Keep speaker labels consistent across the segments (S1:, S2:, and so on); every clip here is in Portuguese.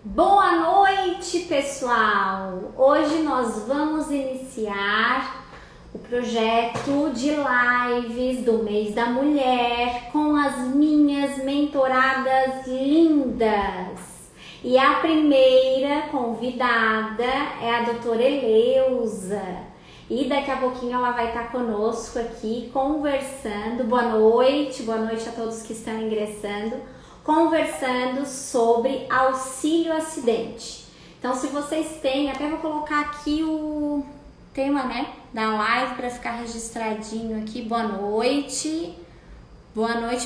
S1: Boa noite, pessoal! Hoje nós vamos iniciar o projeto de lives do mês da mulher com as minhas mentoradas lindas. E a primeira convidada é a doutora Eleusa. E daqui a pouquinho ela vai estar conosco aqui conversando. Boa noite a todos que estão ingressando. Conversando sobre auxílio acidente. Então, se vocês têm, até vou colocar aqui o tema, né, da live para ficar registradinho aqui. Boa noite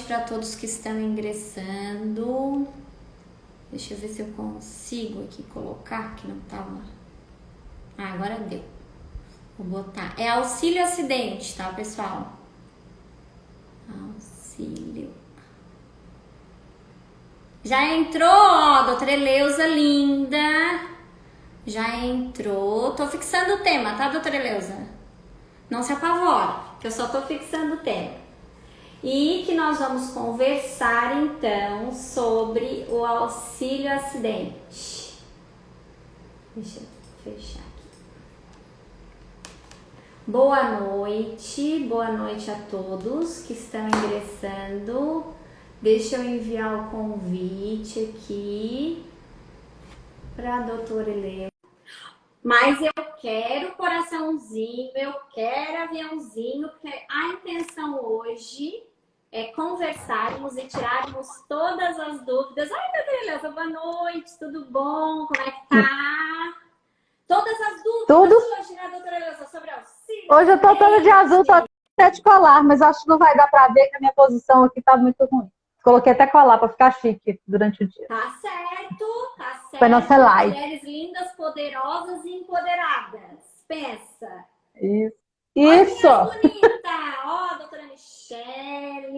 S1: para todos que estão ingressando. Deixa eu ver se eu consigo aqui colocar, que não tava. Agora deu. Vou botar. É auxílio acidente, tá, pessoal? Auxílio. Já entrou, ó, doutora Eleusa, linda. Já entrou. Tô fixando o tema, tá, doutora Eleusa? Não se apavora, que eu só tô fixando o tema. E que nós vamos conversar, então, sobre o auxílio acidente. Deixa eu fechar aqui. Boa noite a todos que estão ingressando. Deixa eu enviar o convite aqui para a doutora Helena. Mas eu quero coraçãozinho, eu quero aviãozinho, porque a intenção hoje é conversarmos e tirarmos todas as dúvidas. Ai, doutora Helena, boa noite, tudo bom? Como é que tá? Todas as dúvidas
S2: Tudo.
S1: hoje, né, doutora Helena, sobre auxílio?
S2: Hoje eu tô toda de azul, tô até de colar, mas acho que não vai dar para ver que a minha posição aqui tá muito ruim. Coloquei até colar para ficar chique durante o dia.
S1: Tá certo, tá
S2: Foi
S1: certo.
S2: nossa live.
S1: Mulheres lindas, poderosas e empoderadas. Pensa.
S2: Isso.
S1: Olha
S2: Isso.
S1: minhas bonitas. Ó, a doutora Michele,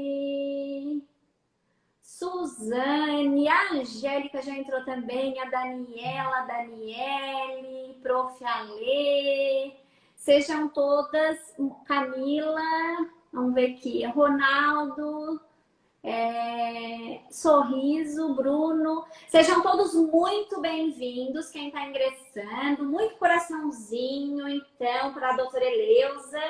S1: Suzane, a Angélica já entrou também, a Daniela, a Daniele, Prof. Alê. Sejam todas, Camila, vamos ver aqui, Ronaldo, Sorriso, Bruno, sejam todos muito bem-vindos. Quem está ingressando, muito coraçãozinho, então, para a doutora Eleusa,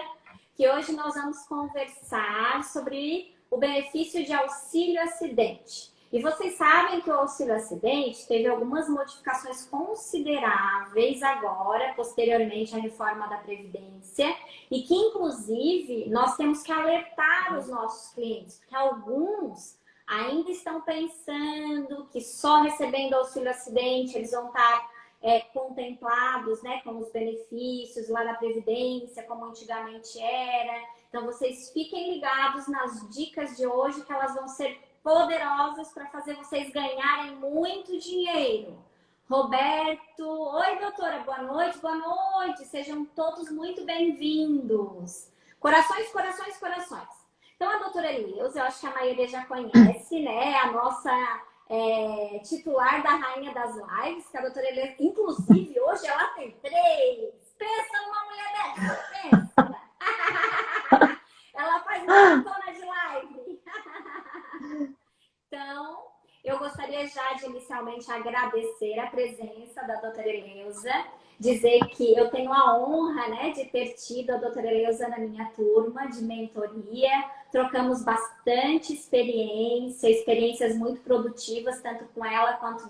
S1: que hoje nós vamos conversar sobre o benefício de auxílio acidente. E vocês sabem que o auxílio acidente teve algumas modificações consideráveis agora, posteriormente à reforma da Previdência, e que, inclusive, nós temos que alertar os nossos clientes, porque alguns ainda estão pensando que só recebendo auxílio acidente eles vão estar contemplados, né, com os benefícios lá da Previdência, como antigamente era. Então, vocês fiquem ligados nas dicas de hoje, que elas vão ser poderosas para fazer vocês ganharem muito dinheiro. Roberto, oi doutora, boa noite, sejam todos muito bem-vindos. Corações, corações, corações. Então, a doutora Eleusa, eu acho que a maioria já conhece, né, a nossa titular da Rainha das Lives, que a doutora Eleusa, inclusive, hoje ela tem 3. Pensa numa mulher dessa, pensa. Ela faz uma maratona de live. Então, eu gostaria já de inicialmente agradecer a presença da doutora Eleusa, dizer que eu tenho a honra, né, de ter tido a doutora Eleusa na minha turma de mentoria. Trocamos bastante experiências muito produtivas, tanto com ela quanto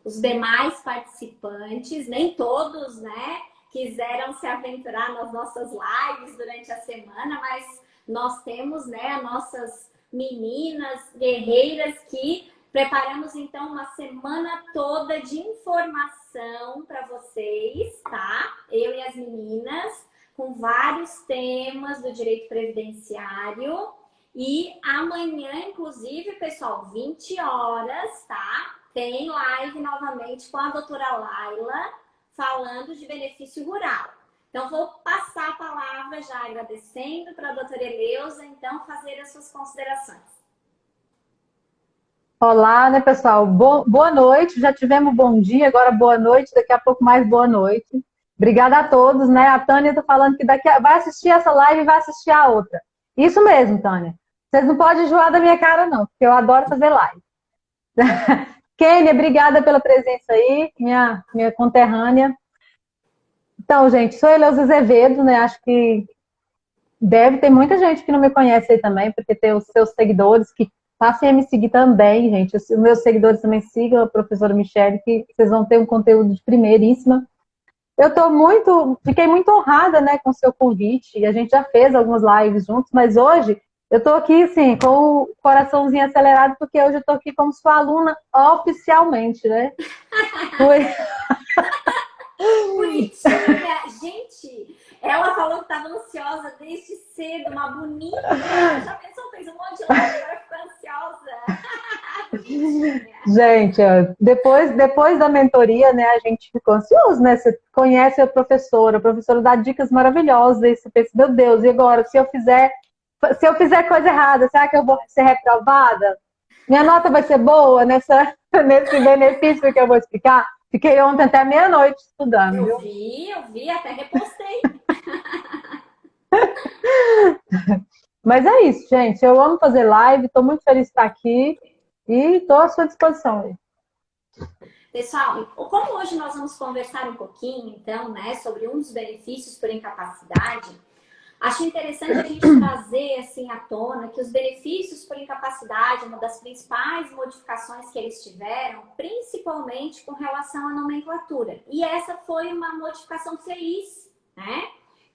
S1: os demais participantes. Nem todos, né, quiseram se aventurar nas nossas lives durante a semana, mas nós temos, né, as nossas meninas guerreiras que preparamos então uma semana toda de informação para vocês, tá? Eu e as meninas, com vários temas do direito previdenciário. E amanhã, inclusive, pessoal, 20 horas, tá? Tem live novamente com a doutora Laila, falando de benefício rural. Então, vou passar a palavra já agradecendo para a doutora Eleusa, então, fazer as suas considerações.
S2: Olá, né, pessoal? Boa noite. Já tivemos bom dia, agora boa noite, daqui a pouco mais boa noite. Obrigada a todos, né? A Tânia está falando que vai assistir essa live e vai assistir a outra. Isso mesmo, Tânia. Vocês não podem enjoar da minha cara, não, porque eu adoro fazer live. Kênia, obrigada pela presença aí, minha conterrânea. Então, gente, sou Eleusa Azevedo, né? Acho que deve ter muita gente que não me conhece aí também, porque tem os seus seguidores que passem a me seguir também, gente. Os meus seguidores também sigam a professora Michele, que vocês vão ter um conteúdo de primeiríssima. Fiquei muito honrada, né, com o seu convite. A gente já fez algumas lives juntos, mas hoje eu tô aqui, assim, com o coraçãozinho acelerado, porque hoje eu tô aqui como sua aluna oficialmente, né? Foi.
S1: Bonitinha! Gente, ela falou que estava ansiosa desde cedo, uma bonita. Já pensou, fez um monte de live, agora ficou ansiosa. Bonitinha.
S2: Gente, ó, depois da mentoria, né, a gente ficou ansioso, né? Você conhece a professora dá dicas maravilhosas, aí você pensa, meu Deus, e agora, se eu fizer coisa errada, será que eu vou ser reprovada? Minha nota vai ser boa nesse benefício que eu vou explicar? Fiquei ontem até meia-noite estudando, viu?
S1: Eu vi, até repostei.
S2: Mas é isso, gente. Eu amo fazer live, estou muito feliz de estar aqui e estou à sua disposição.
S1: Pessoal, como hoje nós vamos conversar um pouquinho, então, né, sobre um dos benefícios por incapacidade, acho interessante a gente trazer assim à tona que os benefícios por incapacidade, uma das principais modificações que eles tiveram, principalmente com relação à nomenclatura. E essa foi uma modificação feliz, né?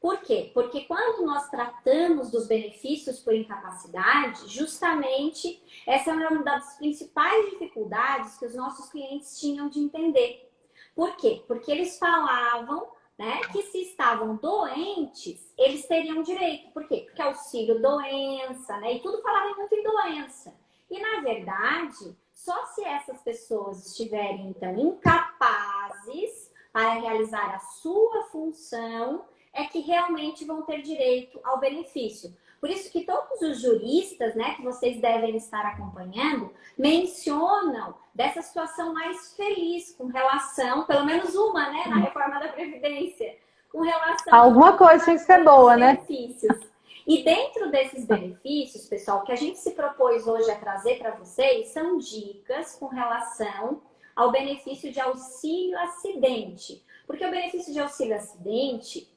S1: Por quê? Porque quando nós tratamos dos benefícios por incapacidade, justamente essa é uma das principais dificuldades que os nossos clientes tinham de entender. Por quê? Porque eles falavam, né, que se estavam doentes, eles teriam direito. Por quê? Porque auxílio doença, né? E tudo falava muito em doença. E, na verdade, só se essas pessoas estiverem, então, incapazes para realizar a sua função, é que realmente vão ter direito ao benefício. Por isso que todos os juristas, né, que vocês devem estar acompanhando, mencionam dessa situação mais feliz com relação, pelo menos uma, né, na reforma da Previdência, com relação
S2: alguma coisa tem que ser boa, né?
S1: Benefícios. E dentro desses benefícios, pessoal, o que a gente se propôs hoje a trazer para vocês são dicas com relação ao benefício de auxílio acidente. Porque o benefício de auxílio acidente,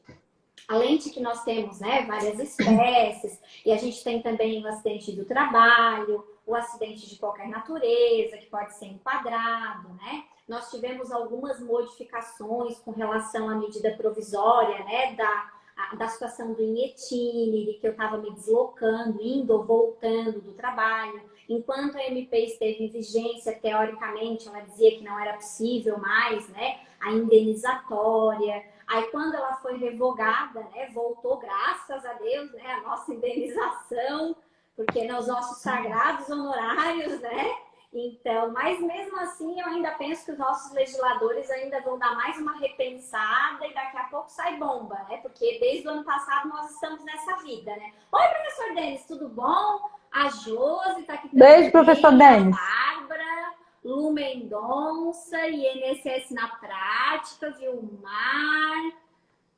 S1: além de que nós temos, né, várias espécies, e a gente tem também o acidente do trabalho, o acidente de qualquer natureza, que pode ser enquadrado, né? Nós tivemos algumas modificações com relação à medida provisória, né, da situação do inetínere, que eu estava me deslocando, indo ou voltando do trabalho. Enquanto a MP esteve em vigência, teoricamente, ela dizia que não era possível mais, né, a indenizatória. Aí, quando ela foi revogada, né, voltou, graças a Deus, né, a nossa indenização, porque né, os nossos sagrados honorários, né? Então, mas mesmo assim, eu ainda penso que os nossos legisladores ainda vão dar mais uma repensada e daqui a pouco sai bomba, né? Porque desde o ano passado nós estamos nessa vida, né? Oi, professor Denis, tudo bom? A Josi está aqui também.
S2: Beijo, professor Denis.
S1: A Bárbara, Lu Mendonça, INSS na prática, Vilmar.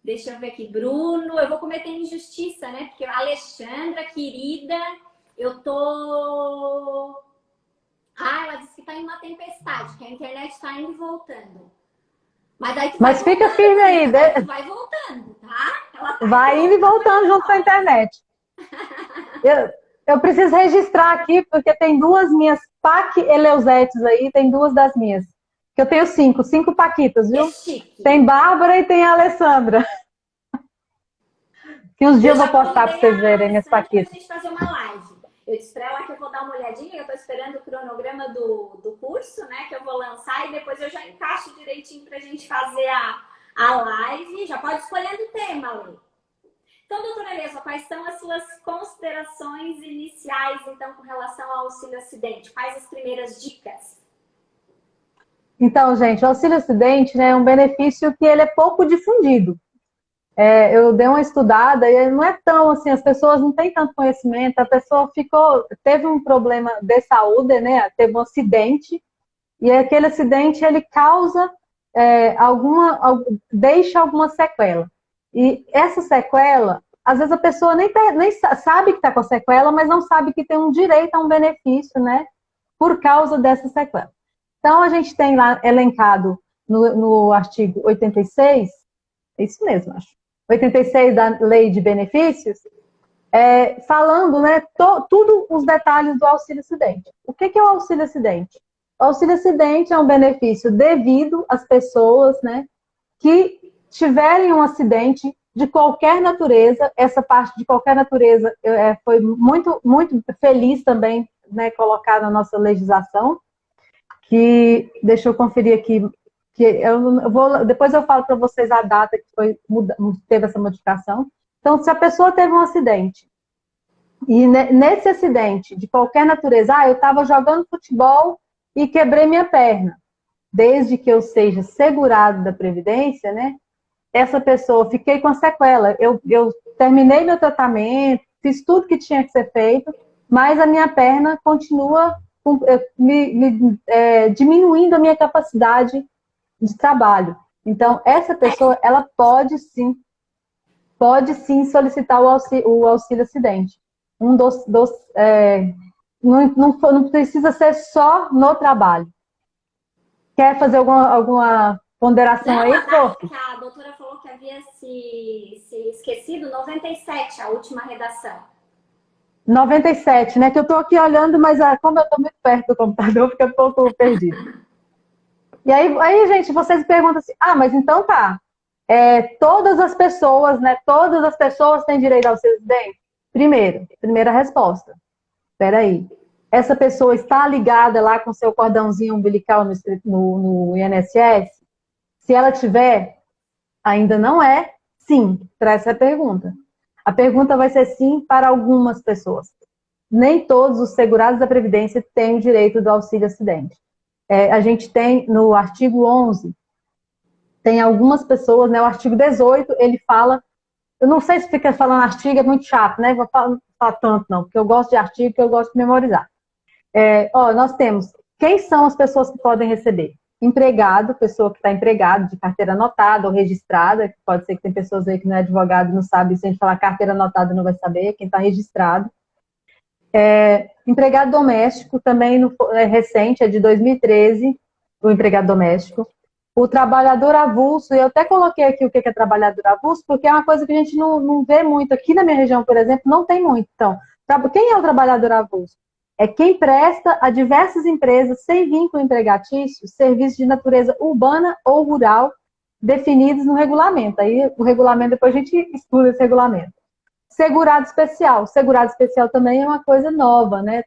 S1: Deixa eu ver aqui, Bruno. Eu vou cometer injustiça, né? Porque a Alexandra, querida, eu tô... ela disse que tá em uma tempestade, que a internet tá indo e voltando. Mas aí
S2: Mas fica
S1: voltando,
S2: firme aí, né?
S1: vai voltando, tá? Ela tá
S2: vai indo e voltando junto com a internet. Eu preciso registrar aqui, porque tem duas minhas PAC Eleusetes aí, tem duas das minhas. Que eu tenho cinco Paquitas, viu? Tem Bárbara e tem a Alessandra. Que uns dias eu vou postar para vocês verem minhas Paquitas.
S1: Pra gente fazer uma live. Eu disse pra ela que eu vou dar uma olhadinha, eu tô esperando o cronograma do curso, né, que eu vou lançar, e depois eu já encaixo direitinho pra gente fazer a live. Já pode escolher o tema, Lê. Então, doutora Eleusa, quais são as suas considerações iniciais, então, com relação ao auxílio acidente? Quais as primeiras dicas?
S2: Então, gente, o auxílio acidente, né, é um benefício que ele é pouco difundido. Eu dei uma estudada e não é tão assim, as pessoas não têm tanto conhecimento, a pessoa teve um problema de saúde, né? Teve um acidente, e aquele acidente ele causa deixa alguma sequela. E essa sequela, às vezes a pessoa nem sabe que está com a sequela, mas não sabe que tem um direito a um benefício, né? Por causa dessa sequela. Então, a gente tem lá elencado no artigo 86, é isso mesmo, acho, 86 da Lei de Benefícios, falando, né, tudo os detalhes do auxílio-acidente. O que é o auxílio-acidente? O auxílio-acidente é um benefício devido às pessoas, né, que tiverem um acidente de qualquer natureza. Essa parte de qualquer natureza foi muito, muito feliz também, né, colocar na nossa legislação, que, deixa eu conferir aqui, que depois eu falo para vocês a data que teve essa modificação. Então, se a pessoa teve um acidente, e nesse acidente, de qualquer natureza, eu estava jogando futebol e quebrei minha perna, desde que eu seja segurado da Previdência, né? Essa pessoa, fiquei com a sequela. Eu terminei meu tratamento, fiz tudo que tinha que ser feito, mas a minha perna continua diminuindo a minha capacidade de trabalho. Então, essa pessoa, ela pode sim solicitar o auxílio acidente. Não precisa ser só no trabalho. Quer fazer alguma ponderação
S1: não,
S2: aí, prof?
S1: A doutora falou que havia se esquecido 97, a última redação.
S2: 97, né? Que eu estou aqui olhando, mas como eu estou muito perto do computador, fica um pouco perdido. E aí, gente, vocês perguntam assim, mas então tá. Todas as pessoas, né? Todas as pessoas têm direito ao auxílio acidente? Primeira resposta. Espera aí. Essa pessoa está ligada lá com seu cordãozinho umbilical no INSS? Se ela tiver, ainda não é? Sim, para essa pergunta. A pergunta vai ser sim para algumas pessoas. Nem todos os segurados da Previdência têm o direito do auxílio acidente. A gente tem no artigo 11, tem algumas pessoas, né? O artigo 18, ele fala, eu não sei se fica falando artigo, é muito chato, né? Vou falar tanto não, porque eu gosto de artigo, que eu gosto de memorizar. Nós temos, quem são as pessoas que podem receber? Empregado, pessoa que está empregado, de carteira anotada ou registrada, que pode ser que tem pessoas aí que não é advogado e não sabe, se a gente falar carteira anotada não vai saber, quem está registrado. Empregado doméstico, também recente, é de 2013, o empregado doméstico. O trabalhador avulso, e eu até coloquei aqui o que é trabalhador avulso, porque é uma coisa que a gente não vê muito. Aqui na minha região, por exemplo, não tem muito. Então, quem é o trabalhador avulso? É quem presta a diversas empresas sem vínculo empregatício serviços de natureza urbana ou rural definidos no regulamento. Aí o regulamento, depois a gente estuda esse regulamento. Segurado especial. Segurado especial também é uma coisa nova, né?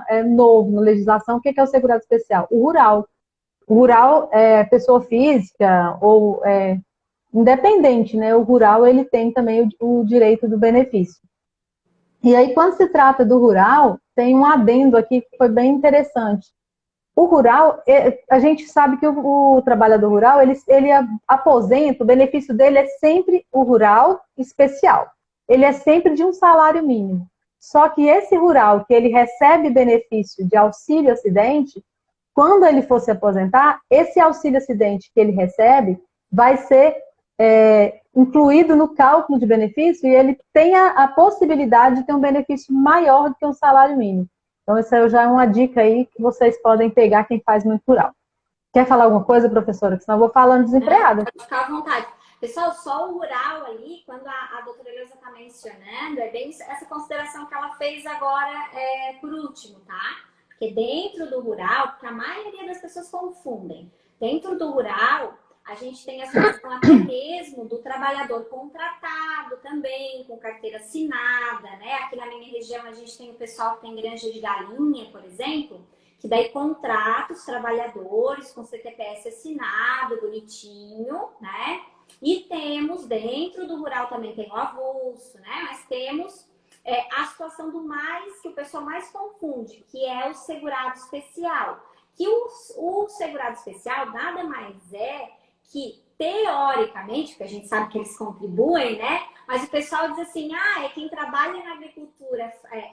S2: É novo na legislação. O que é o segurado especial? O rural. O rural é pessoa física ou independente, né? O rural, ele tem também o direito do benefício. E aí, quando se trata do rural, tem um adendo aqui que foi bem interessante. O rural, a gente sabe que o trabalhador rural, ele aposenta, o benefício dele é sempre o rural especial. Ele é sempre de um salário mínimo. Só que esse rural, que ele recebe benefício de auxílio acidente, quando ele for se aposentar, esse auxílio acidente que ele recebe vai ser incluído no cálculo de benefício e ele tem a possibilidade de ter um benefício maior do que um salário mínimo. Então, essa já é uma dica aí que vocês podem pegar quem faz muito rural. Quer falar alguma coisa, professora? Que senão eu vou falando desempregada.
S1: Pode ficar à vontade. Pessoal, só o rural ali, quando a doutora Eleusa está mencionando, é bem essa consideração que ela fez agora por último, tá? Porque dentro do rural, porque a maioria das pessoas confundem, dentro do rural, a gente tem a situação até mesmo do trabalhador contratado também, com carteira assinada, né? Aqui na minha região a gente tem o pessoal que tem granja de galinha, por exemplo, que daí contrata os trabalhadores com CTPS assinado, bonitinho, né? E temos dentro do rural também tem o avulso, né? Mas temos a situação que o pessoal mais confunde, que é o segurado especial. Que o segurado especial nada mais é que, teoricamente, porque a gente sabe que eles contribuem, né? Mas o pessoal diz assim, é quem trabalha na agricultura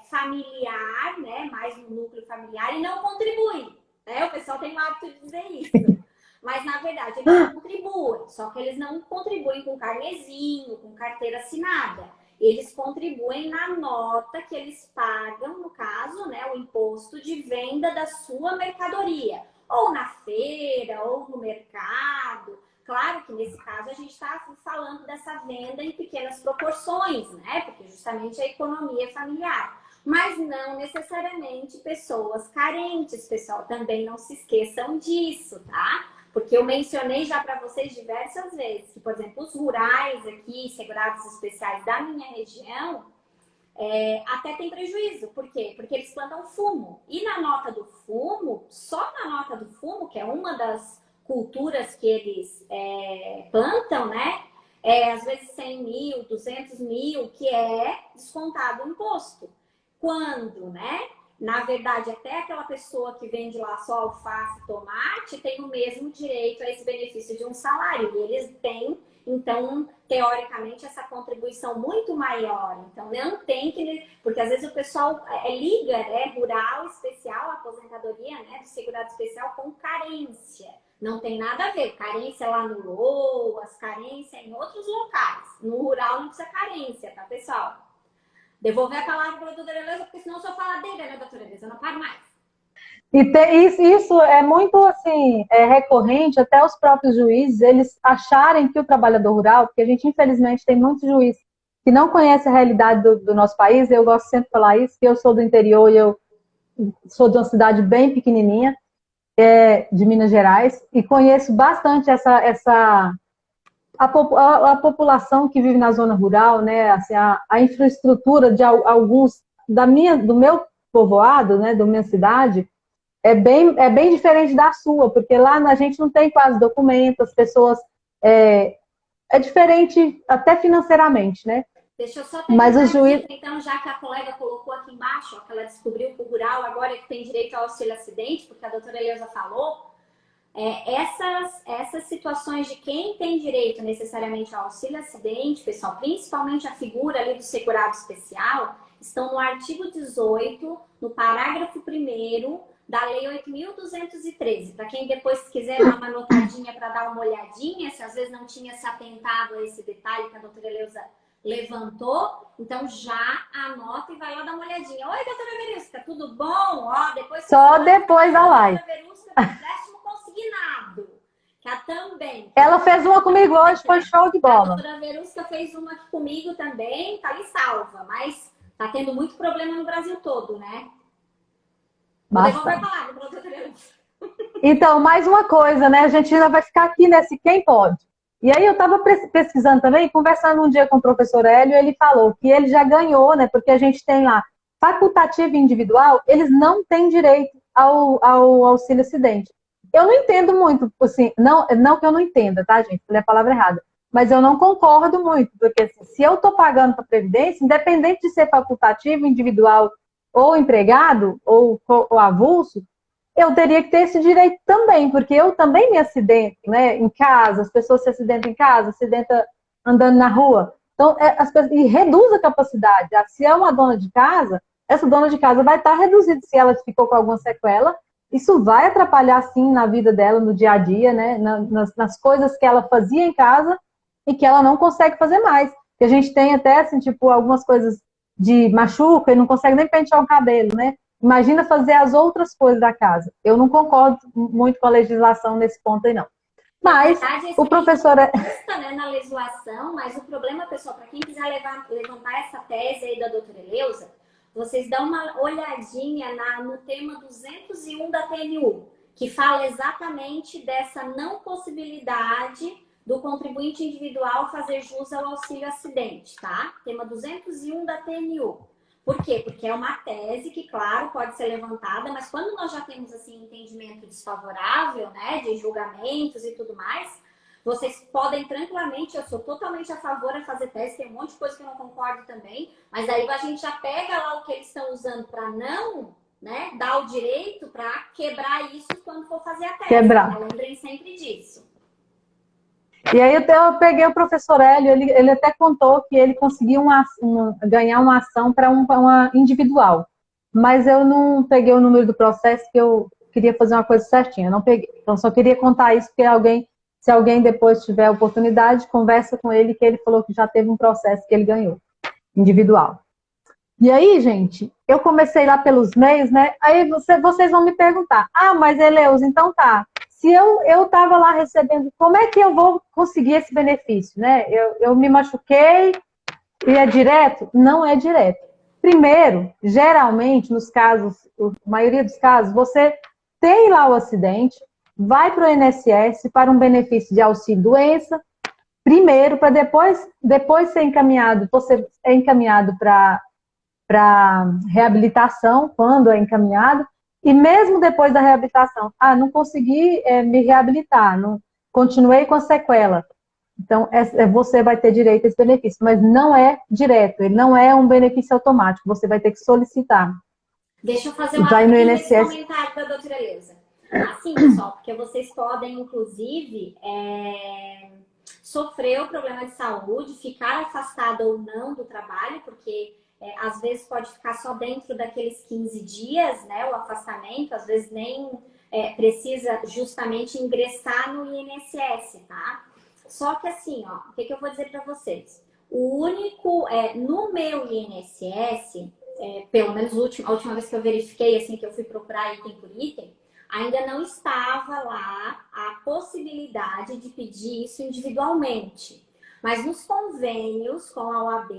S1: familiar, né? Mais no núcleo familiar e não contribui. Né? O pessoal tem o hábito de dizer isso. Mas, na verdade, eles contribuem. Só que eles não contribuem com carnezinho, com carteira assinada. Eles contribuem na nota que eles pagam, no caso, né? O imposto de venda da sua mercadoria. ou na feira, ou no mercado. Claro que nesse caso a gente está falando dessa venda em pequenas proporções, né? Porque justamente a economia é familiar. Mas não necessariamente pessoas carentes, pessoal. Também não se esqueçam disso, tá? Porque eu mencionei já para vocês diversas vezes que, por exemplo, os rurais aqui, segurados especiais da minha região, até tem prejuízo. Por quê? Porque eles plantam fumo. E na nota do fumo, só na nota do fumo, que é uma das culturas que eles plantam, né? Às vezes 100 mil, 200 mil, que é descontado o imposto. Quando, né? Na verdade, até aquela pessoa que vende lá só alface, tomate, tem o mesmo direito a esse benefício de um salário. E eles têm, então, teoricamente, essa contribuição muito maior. Então, não tem que... Porque, às vezes, o pessoal liga, né, rural especial, aposentadoria, né, do segurado especial com carência. Não tem nada a ver. Carência lá no LOAS, carência em outros locais. No rural não precisa carência, tá, pessoal? Devolver a palavra para a doutora Eleusa, porque senão eu sou faladeira, né, doutora Eleusa? Eu não paro mais.
S2: E isso é muito assim, recorrente, até os próprios juízes, eles acharem que o trabalhador rural, porque a gente infelizmente tem muitos juízes que não conhecem a realidade do nosso país, eu gosto sempre de falar isso, que eu sou do interior e eu sou de uma cidade bem pequenininha, de Minas Gerais, e conheço bastante a população que vive na zona rural, né, assim, a infraestrutura de alguns do meu povoado, né, da minha cidade, é bem diferente da sua, porque lá a gente não tem quase documentos, as pessoas é diferente até financeiramente, né?
S1: Deixa eu só
S2: Mas
S1: terminar
S2: o juiz...
S1: aqui, então, já que a colega colocou aqui embaixo, ó, que ela descobriu que o rural agora é que tem direito ao auxílio acidente, porque a doutora Eleusa falou, essas situações de quem tem direito necessariamente ao auxílio acidente, pessoal, principalmente a figura ali do segurado especial, estão no artigo 18, no parágrafo 1º da Lei 8.213. Para quem depois quiser dar uma notadinha para dar uma olhadinha, se às vezes não tinha se atentado a esse detalhe que a doutora Eleusa levantou, então já anota e vai lá dar uma olhadinha. Oi, doutora Verusca, tudo bom? Ó, depois
S2: só depois da live.
S1: Doutora Verusca tem empréstimo consignado, que a também.
S2: Ela fez uma comigo hoje, foi show de bola.
S1: A doutora Verusca fez uma aqui comigo também, tá ali salva, mas tá tendo muito problema no Brasil todo, né? Vou devolver a palavra para a doutora Verusca.
S2: Então, mais uma coisa, né? A gente ainda vai ficar aqui nesse quem pode. E aí eu estava pesquisando também, conversando um dia com o professor Hélio, ele falou que ele já ganhou, né? Porque a gente tem lá facultativo e individual, eles não têm direito ao auxílio acidente. Eu não entendo muito, assim, não que eu não entenda, tá, gente? Falei a palavra errada. Mas eu não concordo muito, porque assim, se eu estou pagando para a Previdência, independente de ser facultativo, individual ou empregado, ou avulso, eu teria que ter esse direito também, porque eu também me acidento, né, em casa, as pessoas se acidentam em casa, acidentam andando na rua. Então, e reduz a capacidade. Se é uma dona de casa, essa dona de casa vai estar reduzida se ela ficou com alguma sequela. Isso vai atrapalhar, sim, na vida dela, no dia a dia, né, nas coisas que ela fazia em casa e que ela não consegue fazer mais. Que a gente tem até, assim, tipo, algumas coisas de machuca e não consegue nem pentear o cabelo, né? Imagina fazer as outras coisas da casa. Eu não concordo muito com a legislação nesse ponto aí, não. Mas verdade, o professor...
S1: Está, né, na legislação, mas o problema, pessoal, para quem quiser levantar essa tese aí da doutora Eleusa, vocês dão uma olhadinha no tema 201 da TNU, que fala exatamente dessa não possibilidade do contribuinte individual fazer jus ao auxílio acidente, tá? Tema 201 da TNU. Por quê? Porque é uma tese que, claro, pode ser levantada, mas quando nós já temos, assim, entendimento desfavorável, né, de julgamentos e tudo mais, vocês podem tranquilamente, eu sou totalmente a favor de fazer tese, tem um monte de coisa que eu não concordo também, mas aí a gente já pega lá o que eles estão usando para não, né, dar o direito para quebrar isso quando for fazer a tese.
S2: Quebrar.
S1: Lembrem sempre disso.
S2: E aí eu peguei o professor Hélio, ele até contou que ele conseguiu ganhar uma ação para uma individual. Mas eu não peguei o número do processo, que eu queria fazer uma coisa certinha, eu não peguei. Então só queria contar isso, porque se alguém depois tiver oportunidade, conversa com ele, que ele falou que já teve um processo que ele ganhou, individual. E aí, gente, eu comecei lá pelos meios, né? Aí vocês vão me perguntar, mas Eleus, então tá. Se eu estava lá recebendo, como é que eu vou conseguir esse benefício, né? Eu me machuquei e é direto? Não é direto. Primeiro, geralmente, nos casos, a maioria dos casos, você tem lá o acidente, vai para o INSS para um benefício de auxílio-doença, primeiro, para depois ser encaminhado, você é encaminhado para reabilitação, quando é encaminhado, e mesmo depois da reabilitação, não consegui me reabilitar, não continuei com a sequela. Então, você vai ter direito a esse benefício, mas não é direto, ele não é um benefício automático, você vai ter que solicitar.
S1: Deixa eu fazer
S2: E vai no
S1: nesse
S2: INSS.
S1: comentário da doutora Eleusa. Assim, pessoal, porque vocês podem, inclusive, sofrer o problema de saúde, ficar afastado ou não do trabalho, porque às vezes pode ficar só dentro daqueles 15 dias, né, o afastamento, às vezes nem precisa justamente ingressar no INSS, tá? Só que assim, ó, o que eu vou dizer para vocês? O único, no meu INSS, pelo menos a última vez que eu verifiquei, assim, que eu fui procurar item por item, ainda não estava lá a possibilidade de pedir isso individualmente. Mas nos convênios com a OAB,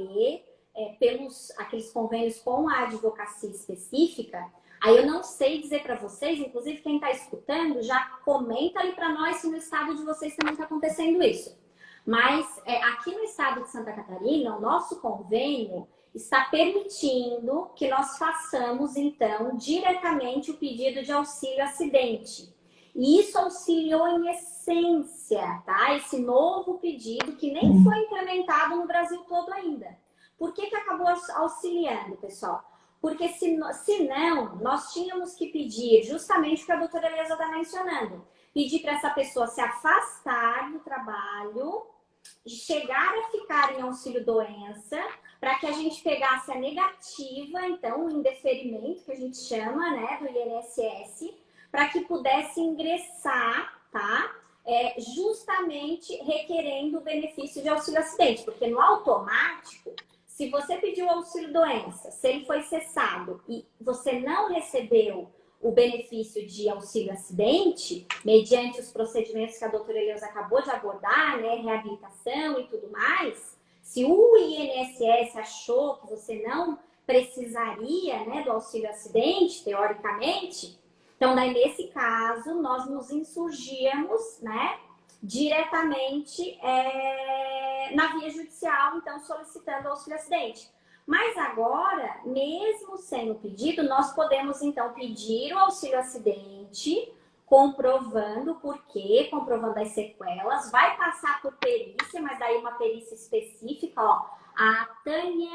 S1: aqueles convênios com a advocacia específica, aí eu não sei dizer para vocês, inclusive quem está escutando, já comenta ali para nós se no estado de vocês também está acontecendo isso. Mas aqui no estado de Santa Catarina, o nosso convênio está permitindo que nós façamos, então, diretamente o pedido de auxílio acidente. E isso auxiliou em essência, tá? Esse novo pedido que nem foi implementado no Brasil todo ainda. Por que acabou auxiliando, pessoal? Porque senão nós tínhamos que pedir justamente o que a doutora Eleusa está mencionando. Pedir para essa pessoa se afastar do trabalho, chegar a ficar em auxílio-doença, para que a gente pegasse a negativa, então, o indeferimento, que a gente chama, né, do INSS, para que pudesse ingressar, tá? Justamente requerendo o benefício de auxílio-acidente, porque no automático, se você pediu auxílio-doença, se ele foi cessado e você não recebeu o benefício de auxílio-acidente, mediante os procedimentos que a doutora Eleusa acabou de abordar, né, reabilitação e tudo mais, se o INSS achou que você não precisaria, né, do auxílio-acidente, teoricamente, então, daí, nesse caso, nós nos insurgíamos, né, diretamente na via judicial, então, solicitando auxílio-acidente. Mas agora, mesmo sem o pedido, nós podemos, então, pedir o auxílio-acidente, comprovando o porquê, comprovando as sequelas, vai passar por perícia, mas daí uma perícia específica, ó. A Tânia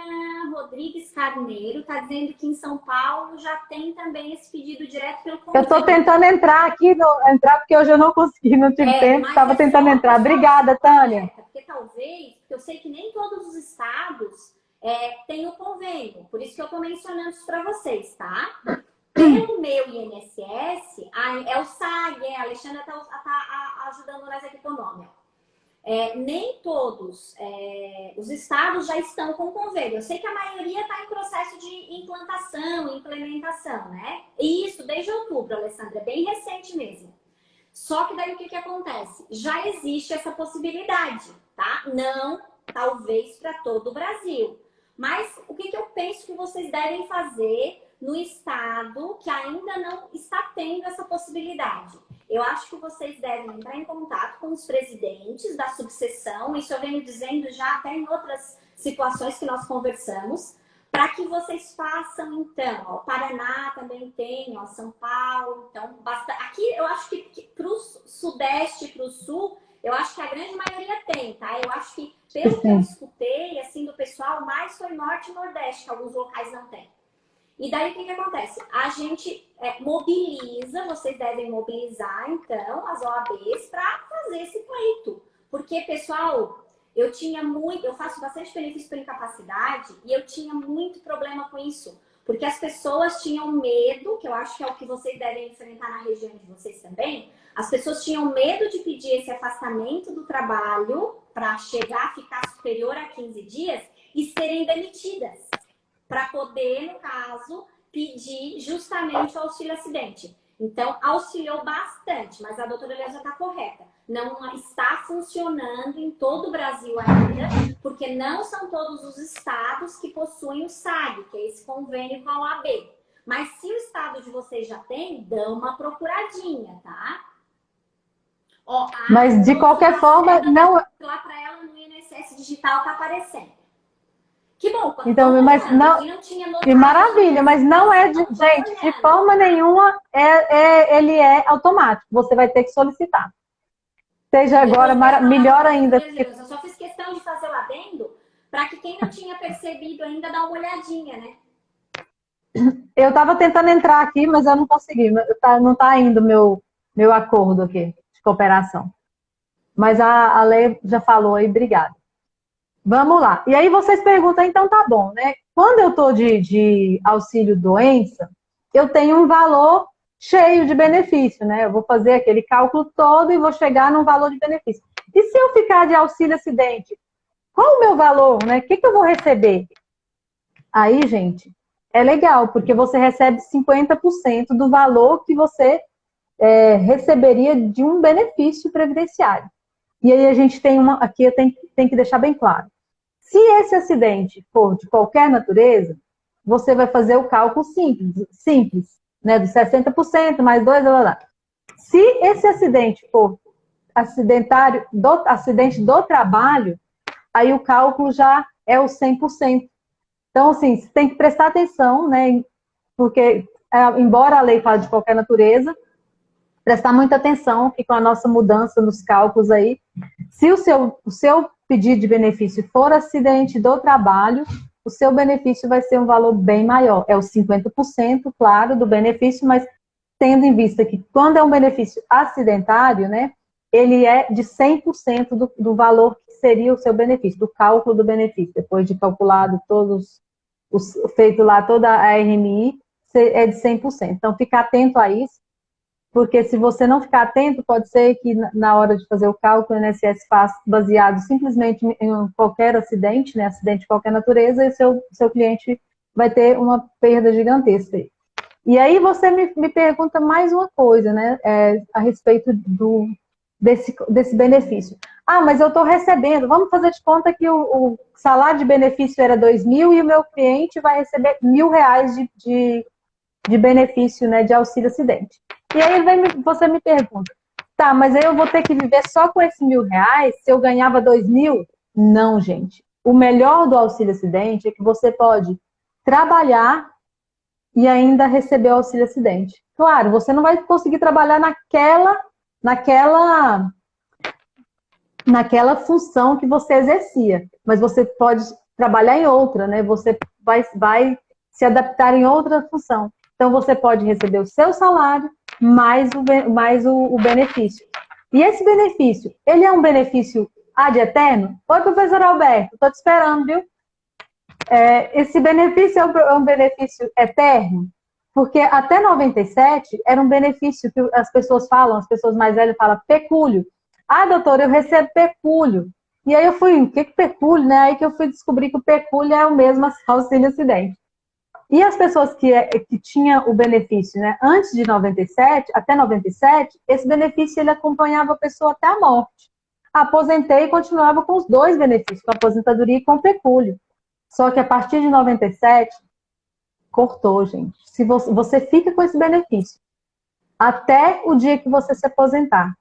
S1: Rodrigues Carneiro está dizendo que em São Paulo já tem também esse pedido direto pelo convênio.
S2: Eu estou tentando entrar aqui, porque hoje eu não consegui, não tive tempo, estava tentando entrar. Obrigada, Tânia.
S1: Porque talvez, eu sei que nem todos os estados têm o convênio, por isso que eu estou mencionando isso para vocês, tá? Pelo meu INSS, é o SAG, a Alexandra está ajudando nós aqui com o nome, ó. Nem todos os estados já estão com convênio. Eu sei que a maioria está em processo de implantação, implementação, né? E isso desde outubro, Alessandra, é bem recente mesmo. Só que daí o que acontece? Já existe essa possibilidade, tá? Não, talvez, para todo o Brasil. Mas o que eu penso que vocês devem fazer no estado que ainda não está tendo essa possibilidade? Eu acho que vocês devem entrar em contato com os presidentes da subseção, isso eu venho dizendo já até em outras situações que nós conversamos, para que vocês façam, então, ó, o Paraná também tem, ó, São Paulo, então, aqui eu acho que para o Sudeste e para o Sul, eu acho que a grande maioria tem, tá? Eu acho que, pelo que eu escutei, assim, do pessoal, mais foi Norte e Nordeste, que alguns locais não tem. E daí, o que acontece? A gente mobiliza, vocês devem mobilizar, então, as OABs para fazer esse pleito. Porque, pessoal, eu faço bastante benefício por incapacidade e eu tinha muito problema com isso. Porque as pessoas tinham medo, que eu acho que é o que vocês devem enfrentar na região de vocês também, as pessoas tinham medo de pedir esse afastamento do trabalho para chegar a ficar superior a 15 dias e serem demitidas. para poder, no caso, pedir justamente o auxílio acidente. Então, auxiliou bastante, mas a doutora Eleusa está correta. Não está funcionando em todo o Brasil ainda, porque não são todos os estados que possuem o SAG, que é esse convênio com a OAB. Mas se o estado de vocês já tem, dá uma procuradinha, tá? Ó,
S2: Mas de qualquer forma, não.
S1: Lá para ela no INSS digital tá aparecendo. Que bom, quando
S2: Então, mas não.
S1: não tinha notado,
S2: Que maravilha, mas não é de. Gente, de forma nenhuma ele é automático. Você vai ter que solicitar. Seja agora melhor ainda.
S1: Eu só fiz questão de fazer o adendo para que quem não tinha percebido ainda dá uma olhadinha, né?
S2: Eu estava tentando entrar aqui, mas eu não consegui. Não está indo meu acordo aqui de cooperação. Mas a Lei já falou aí, obrigada. Vamos lá. E aí vocês perguntam, então tá bom, né? Quando eu estou de auxílio doença, eu tenho um valor cheio de benefício, né? Eu vou fazer aquele cálculo todo e vou chegar num valor de benefício. E se eu ficar de auxílio acidente, qual o meu valor, né? O que eu vou receber? Aí, gente, é legal, porque você recebe 50% do valor que você receberia de um benefício previdenciário. E aí a gente tem aqui eu tenho que deixar bem claro. Se esse acidente for de qualquer natureza, você vai fazer o cálculo simples, né? Dos 60% mais 2, blá, blá, blá. Se esse acidente for acidente do trabalho, aí o cálculo já é o 100%. Então, assim, você tem que prestar atenção, né? Porque, embora a lei fale de qualquer natureza, prestar muita atenção que com a nossa mudança nos cálculos aí, se o seu pedido de benefício for acidente do trabalho, o seu benefício vai ser um valor bem maior. É os 50%, claro, do benefício, mas tendo em vista que quando é um benefício acidentário, né, ele é de 100% do valor que seria o seu benefício, do cálculo do benefício. Depois de calculado feito lá toda a RMI, é de 100%. Então, fica atento a isso. Porque se você não ficar atento, pode ser que na hora de fazer o cálculo, o INSS faça baseado simplesmente em qualquer acidente, né? Acidente de qualquer natureza, e seu cliente vai ter uma perda gigantesca. E aí você me pergunta mais uma coisa, né? A respeito desse benefício. Ah, mas eu estou recebendo, vamos fazer de conta que o salário de benefício era 2.000 e o meu cliente vai receber R$ 1.000 de benefício, né, de auxílio acidente. E aí você me pergunta, tá, mas aí eu vou ter que viver só com esses R$ 1.000 se eu ganhava 2.000? Não, gente. O melhor do auxílio acidente é que você pode trabalhar e ainda receber o auxílio acidente. Claro, você não vai conseguir trabalhar naquela função que você exercia, mas você pode trabalhar em outra, né? Você vai se adaptar em outra função. Então, você pode receber o seu salário mais o benefício. E esse benefício, ele é um benefício ad eterno? Oi, professor Alberto, estou te esperando, viu? Esse benefício é um benefício eterno? Porque até 97 era um benefício que as pessoas mais velhas falam pecúlio. Ah, doutor, eu recebo pecúlio. E aí eu fui, o que é pecúlio, né? Aí que eu fui descobrir que o pecúlio é o mesmo auxílio acidente. E as pessoas que tinham o benefício, né, antes de 97, até 97, esse benefício ele acompanhava a pessoa até a morte. Aposentei e continuava com os dois benefícios, com a aposentadoria e com o pecúlio. Só que a partir de 97, cortou, gente. Se você fica com esse benefício até o dia que você se aposentar,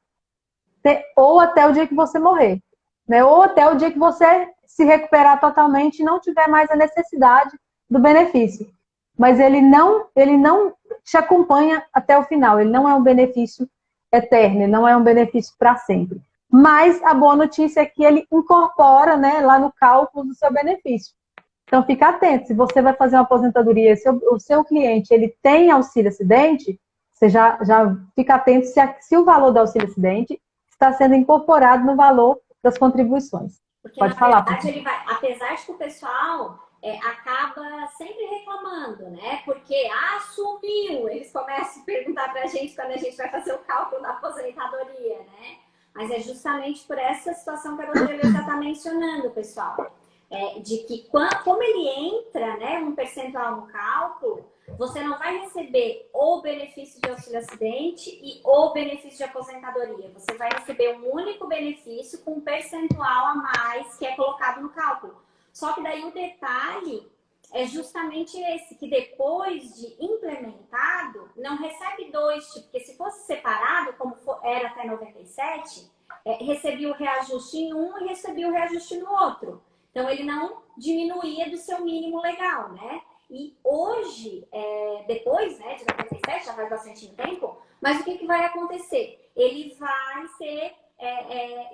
S2: ou até o dia que você morrer, né, ou até o dia que você se recuperar totalmente e não tiver mais a necessidade do benefício. Mas ele não te acompanha até o final. Ele não é um benefício eterno, ele não é um benefício para sempre. Mas a boa notícia é que ele incorpora, né, lá no cálculo do seu benefício. Então, fica atento. Se você vai fazer uma aposentadoria e o seu cliente ele tem auxílio acidente, você já fica atento se o valor do auxílio acidente está sendo incorporado no valor das contribuições.
S1: Porque,
S2: pode
S1: na
S2: falar.
S1: Verdade, ele vai, apesar de que o pessoal acaba sempre reclamando, né? Porque, sumiu! Eles começam a perguntar pra gente quando a gente vai fazer o cálculo da aposentadoria, né? Mas é justamente por essa situação que a doutora Eleusa está mencionando, pessoal. de que como ele entra, né, um percentual no cálculo, você não vai receber o benefício de auxílio-acidente e o benefício de aposentadoria. Você vai receber um único benefício com um percentual a mais que é colocado no cálculo. Só que daí o detalhe é justamente esse, que depois de implementado, não recebe dois, porque se fosse separado, como era até 97, recebia o reajuste em um e recebia o reajuste no outro. Então, ele não diminuía do seu mínimo legal, né? E hoje, depois, né, de 97, já faz bastante tempo, mas o que vai acontecer? Ele vai ser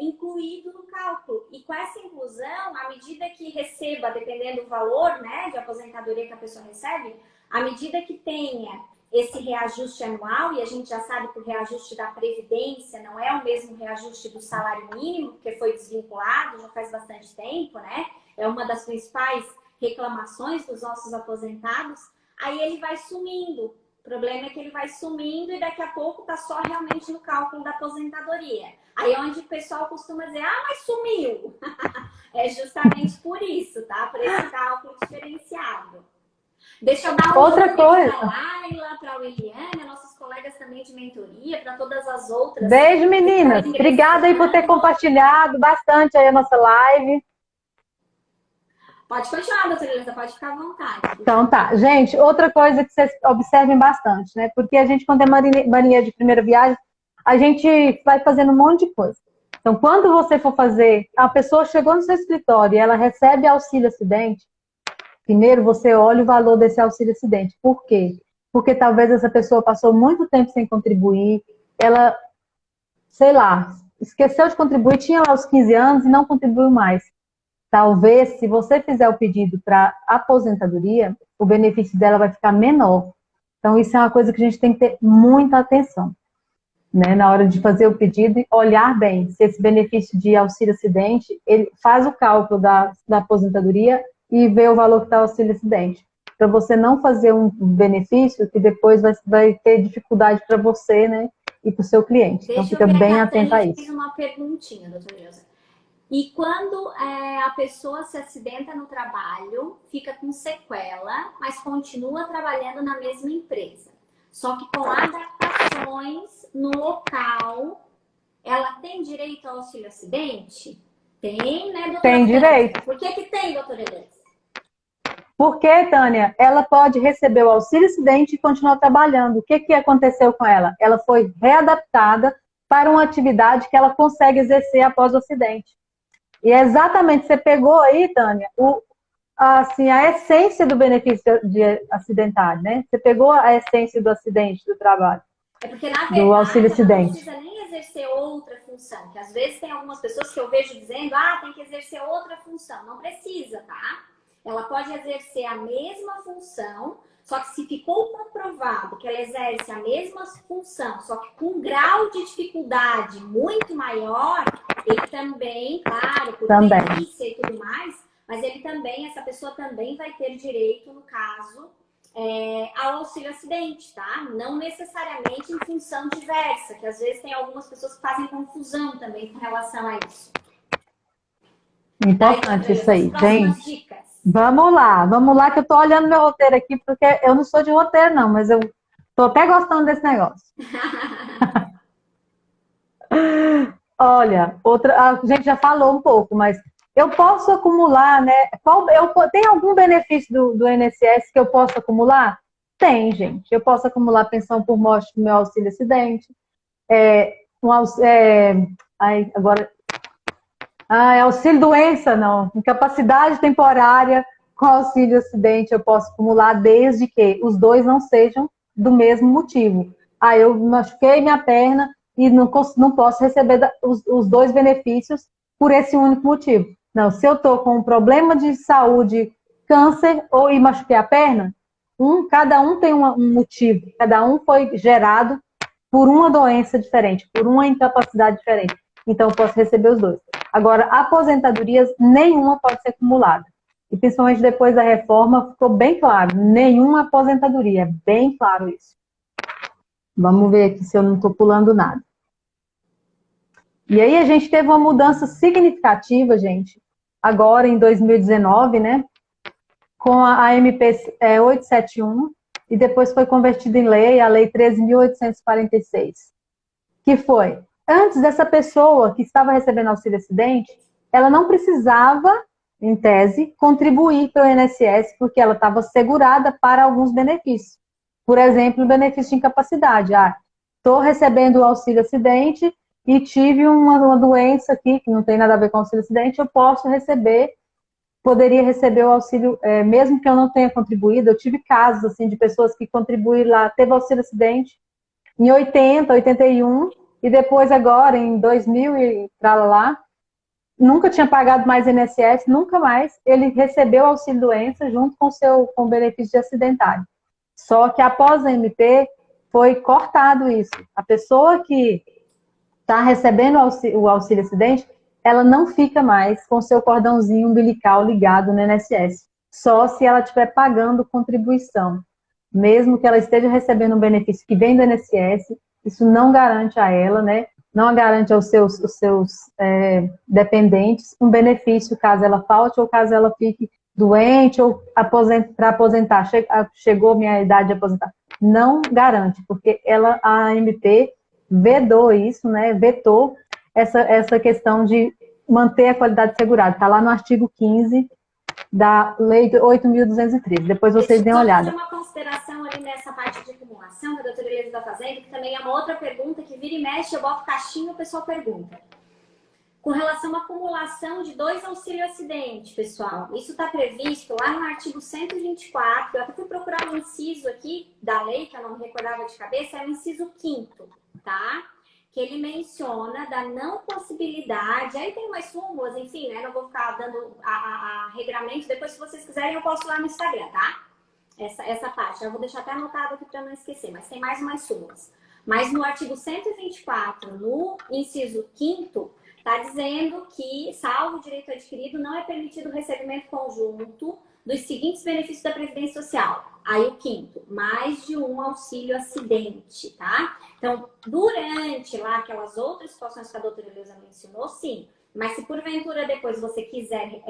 S1: incluído no cálculo. E com essa inclusão, à medida que receba, dependendo do valor, né, de aposentadoria que a pessoa recebe, à medida que tenha esse reajuste anual, e a gente já sabe que o reajuste da Previdência não é o mesmo reajuste do salário mínimo, porque foi desvinculado já faz bastante tempo, né? É uma das principais reclamações dos nossos aposentados. Aí ele vai sumindo. O problema é que ele vai sumindo e daqui a pouco tá só realmente no cálculo da aposentadoria. Aí é onde o pessoal costuma dizer, mas sumiu. É justamente por isso, tá? Por esse cálculo diferenciado. Deixa eu dar
S2: outra coisa
S1: para a Laila, para a Eliane, nossos colegas também de mentoria, para todas as outras.
S2: Beijo, meninas. Obrigada aí por ter compartilhado bastante aí a nossa live.
S1: Pode continuar, doutora Elisa, pode ficar à vontade.
S2: Então tá. Gente, outra coisa que vocês observem bastante, né? Porque a gente, quando é marinheiro de primeira viagem, a gente vai fazendo um monte de coisa. Então, quando você for fazer, a pessoa chegou no seu escritório e ela recebe auxílio acidente, primeiro você olha o valor desse auxílio acidente. Por quê? Porque talvez essa pessoa passou muito tempo sem contribuir, ela, sei lá, esqueceu de contribuir, tinha lá os 15 anos e não contribuiu mais. Talvez, se você fizer o pedido para aposentadoria, o benefício dela vai ficar menor. Então, isso é uma coisa que a gente tem que ter muita atenção, né? Na hora de fazer o pedido e olhar bem se esse benefício de auxílio acidente, ele faz o cálculo da aposentadoria e vê o valor que está o auxílio acidente. Para você não fazer um benefício que depois vai ter dificuldade para você, né? E para o seu cliente. Então, fica bem atento a isso.
S1: Eu fiz uma perguntinha, doutora Elisa. E quando a pessoa se acidenta no trabalho, fica com sequela, mas continua trabalhando na mesma empresa. Só que com adaptações no local, ela tem direito ao auxílio acidente? Tem, né, doutora?
S2: Tem direito.
S1: Por que tem, doutora Elisa?
S2: Porque, Tânia, ela pode receber o auxílio acidente e continuar trabalhando. O que aconteceu com ela? Ela foi readaptada para uma atividade que ela consegue exercer após o acidente. E é exatamente, você pegou aí, Tânia, assim, a essência do benefício de acidentário, né? Você pegou a essência do acidente, do trabalho.
S1: É porque, na verdade,
S2: do auxílio acidente.
S1: Não precisa nem exercer outra função. Que às vezes tem algumas pessoas que eu vejo dizendo, tem que exercer outra função. Não precisa, tá? Ela pode exercer a mesma função, só que se ficou comprovado que ela exerce a mesma função, só que com um grau de dificuldade muito maior, ele também, claro, por perícia e tudo mais, mas ele também, essa pessoa também vai ter direito, no caso, ao auxílio acidente, tá? Não necessariamente em função diversa, que às vezes tem algumas pessoas que fazem confusão também com relação a isso.
S2: Importante isso aí, gente. Dicas. Vamos lá que eu tô olhando meu roteiro aqui, porque eu não sou de roteiro não, mas eu tô até gostando desse negócio. Olha, a gente já falou um pouco, mas eu posso acumular, né? Tem algum benefício do INSS que eu posso acumular? Tem, gente. Eu posso acumular pensão por morte do meu auxílio acidente. Auxílio doença, não. Incapacidade temporária com auxílio acidente eu posso acumular desde que os dois não sejam do mesmo motivo. Eu machuquei minha perna e não posso receber os dois benefícios por esse único motivo. Não, se eu estou com um problema de saúde, câncer e machuquei a perna, cada um tem um motivo, cada um foi gerado por uma doença diferente, por uma incapacidade diferente. Então, eu posso receber os dois. Agora, aposentadorias, nenhuma pode ser acumulada. E principalmente depois da reforma, ficou bem claro, nenhuma aposentadoria, é bem claro isso. Vamos ver aqui se eu não estou pulando nada. E aí a gente teve uma mudança significativa, gente, agora em 2019, né? Com a MP 871, e depois foi convertida em lei, a Lei 13.846, que foi, antes dessa pessoa que estava recebendo auxílio-acidente, ela não precisava, em tese, contribuir para o INSS, porque ela estava segurada para alguns benefícios. Por exemplo, o benefício de incapacidade. Estou recebendo o auxílio-acidente e tive uma doença aqui, que não tem nada a ver com auxílio-acidente, eu posso receber, poderia receber o auxílio, mesmo que eu não tenha contribuído. Eu tive casos assim, de pessoas que contribuíram lá, teve auxílio-acidente em 80, 81, e depois agora, em 2000 e pra lá, nunca tinha pagado mais INSS, nunca mais, ele recebeu auxílio-doença junto com o benefício de acidentário. Só que após a MP, foi cortado isso. A pessoa que está recebendo o auxílio-acidente, ela não fica mais com seu cordãozinho umbilical ligado no INSS, só se ela estiver pagando contribuição. Mesmo que ela esteja recebendo um benefício que vem do INSS, isso não garante a ela, né? Não garante aos seus dependentes um benefício caso ela falte ou caso ela fique doente ou para aposentar. Chegou minha idade de aposentar. Não garante, porque a MP vedou isso, né? Vetou essa questão de manter a qualidade segurada. Está lá no artigo 15 da Lei 8.213. Depois vocês deem uma olhada.
S1: Deixa eu fazer uma consideração ali nessa parte de acumulação que a doutora Heleza está fazendo, que também é uma outra pergunta que vira e mexe, eu boto caixinha e o pessoal pergunta. Com relação à acumulação de 2 auxílio-acidente, pessoal, isso está previsto lá no artigo 124, eu até fui procurar um inciso aqui da lei, que eu não me recordava de cabeça, é o inciso 5º, tá? Que ele menciona da não possibilidade, aí tem umas súmulas, enfim, né? Não vou ficar dando a regramento, depois se vocês quiserem eu posto lá no Instagram, tá? Essa parte, eu vou deixar até anotado aqui para não esquecer, mas tem mais umas súmulas. Mas no artigo 124, no inciso 5º, está dizendo que, salvo o direito adquirido, não é permitido o recebimento conjunto dos seguintes benefícios da Previdência Social. Aí o 5º, mais de um auxílio-acidente, tá? Então, durante lá aquelas outras situações que a doutora Heleza mencionou, sim. Mas se porventura depois você quiser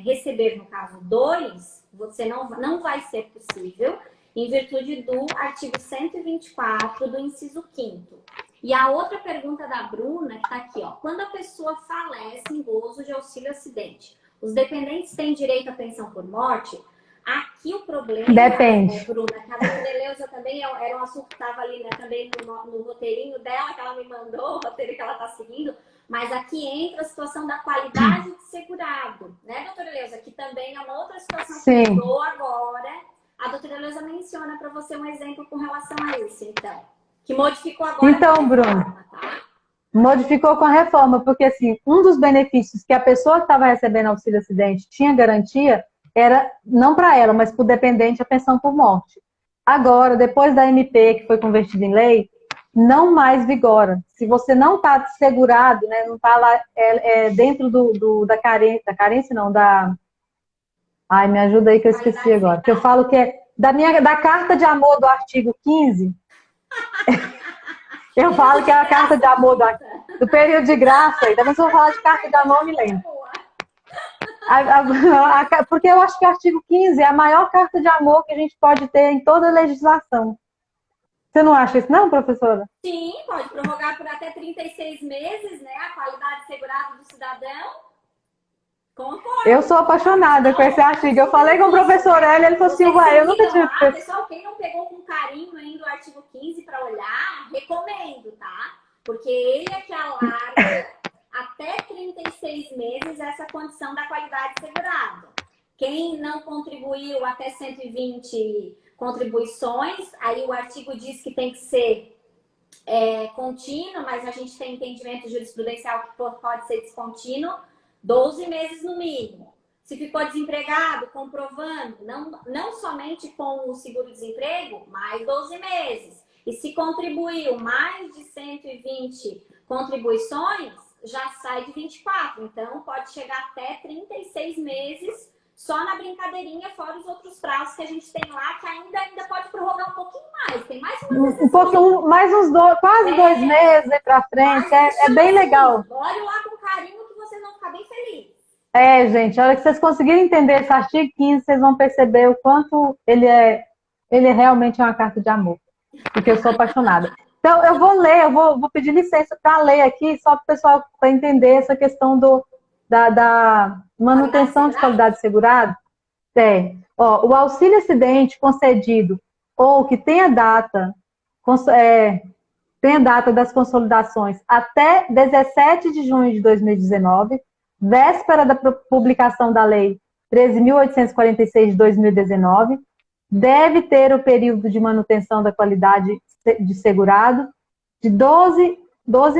S1: receber, no caso, 2, você não vai ser possível, em virtude do artigo 124 do inciso 5º. E a outra pergunta da Bruna, que está aqui, ó. Quando a pessoa falece em gozo de auxílio-acidente, os dependentes têm direito à pensão por morte? Aqui o problema,
S2: depende.
S1: Bruna, que a doutora Heleza também era um assunto que estava ali, né, também no roteirinho dela, que ela me mandou, o roteiro que ela está seguindo, mas aqui entra a situação da qualidade de segurado, né, doutora Heleza? Que também é uma outra situação que mudou agora. A doutora Heleza menciona para você um exemplo com relação a isso, então. Que modificou agora.
S2: Então, Bruno, modificou com a reforma, porque assim, um dos benefícios que a pessoa que estava recebendo auxílio-acidente tinha garantia era, não para ela, mas para o dependente, a pensão por morte. Agora, depois da MP, que foi convertida em lei, não mais vigora. Se você não está segurado, né, não está lá dentro da carência, não, da... Ai, me ajuda aí que eu esqueci agora. Que eu falo que é da carta de amor do artigo 15... Eu falo que é a carta de amor do período de graça. Ainda mais se eu falar de carta de amor, me lembro. Porque eu acho que o artigo 15 é a maior carta de amor que a gente pode ter em toda a legislação. Você não acha isso não, professora?
S1: Sim, pode prorrogar por até 36 meses, né? A qualidade segurada do cidadão. Concordo.
S2: Eu sou apaixonada com esse artigo. Eu falei com o professor Hélio, ele falou assim, uai, eu nunca tive...
S1: Pessoal, quem não pegou com carinho ainda o artigo 15 para olhar, recomendo, tá? Porque ele é que alarga até 36 meses essa condição da qualidade segurada. Quem não contribuiu até 120 contribuições, aí o artigo diz que tem que ser contínuo, mas a gente tem entendimento jurisprudencial que pode ser descontínuo, 12 meses no mínimo. Se ficou desempregado, comprovando, não somente com o seguro-desemprego, mais 12 meses. E se contribuiu mais de 120 contribuições, já sai de 24. Então, pode chegar até 36 meses só na brincadeirinha, fora os outros prazos que a gente tem lá, que ainda pode prorrogar um pouquinho mais. Tem mais
S2: um pouquinho, mais uns quase 2 meses aí pra frente. É bem legal.
S1: Olhe lá com carinho que vocês vão ficar bem felizes.
S2: Gente, a hora que vocês conseguirem entender esse artigo 15, vocês vão perceber o quanto ele realmente é uma carta de amor, porque eu sou apaixonada. Então, eu vou ler, vou pedir licença para ler aqui, só para o pessoal para entender essa questão da manutenção de qualidade segurada. Ó, o auxílio acidente concedido ou que tenha data das consolidações até 17 de junho de 2019, véspera da publicação da Lei 13.846 de 2019, deve ter o período de manutenção da qualidade de segurado de 12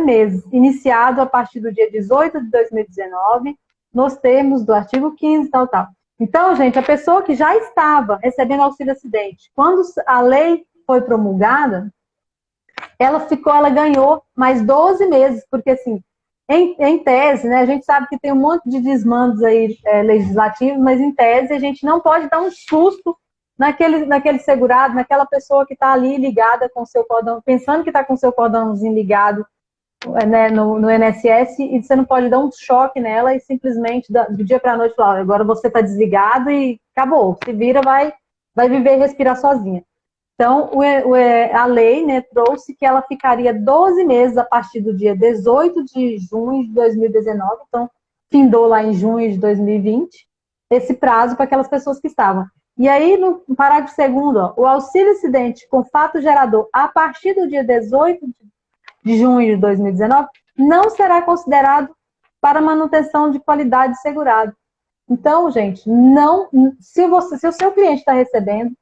S2: meses, iniciado a partir do dia 18 de 2019, nos termos do artigo 15, tal. Então, gente, a pessoa que já estava recebendo auxílio acidente, quando a lei foi promulgada, ela ganhou mais 12 meses, porque assim, em tese, né, a gente sabe que tem um monte de desmandos aí legislativos, mas em tese a gente não pode dar um susto naquele segurado, naquela pessoa que está ali ligada com o seu cordão, pensando que está com o seu cordãozinho ligado, né, no INSS, e você não pode dar um choque nela e simplesmente do dia para a noite falar, agora você está desligado e acabou, se vira, vai viver e respirar sozinha. Então, a lei, né, trouxe que ela ficaria 12 meses a partir do dia 18 de junho de 2019, então findou lá em junho de 2020, esse prazo para aquelas pessoas que estavam. E aí, no parágrafo 2º, ó, o auxílio acidente com fato gerador a partir do dia 18 de junho de 2019 não será considerado para manutenção de qualidade segurada. Então, gente, se o seu cliente está recebendo,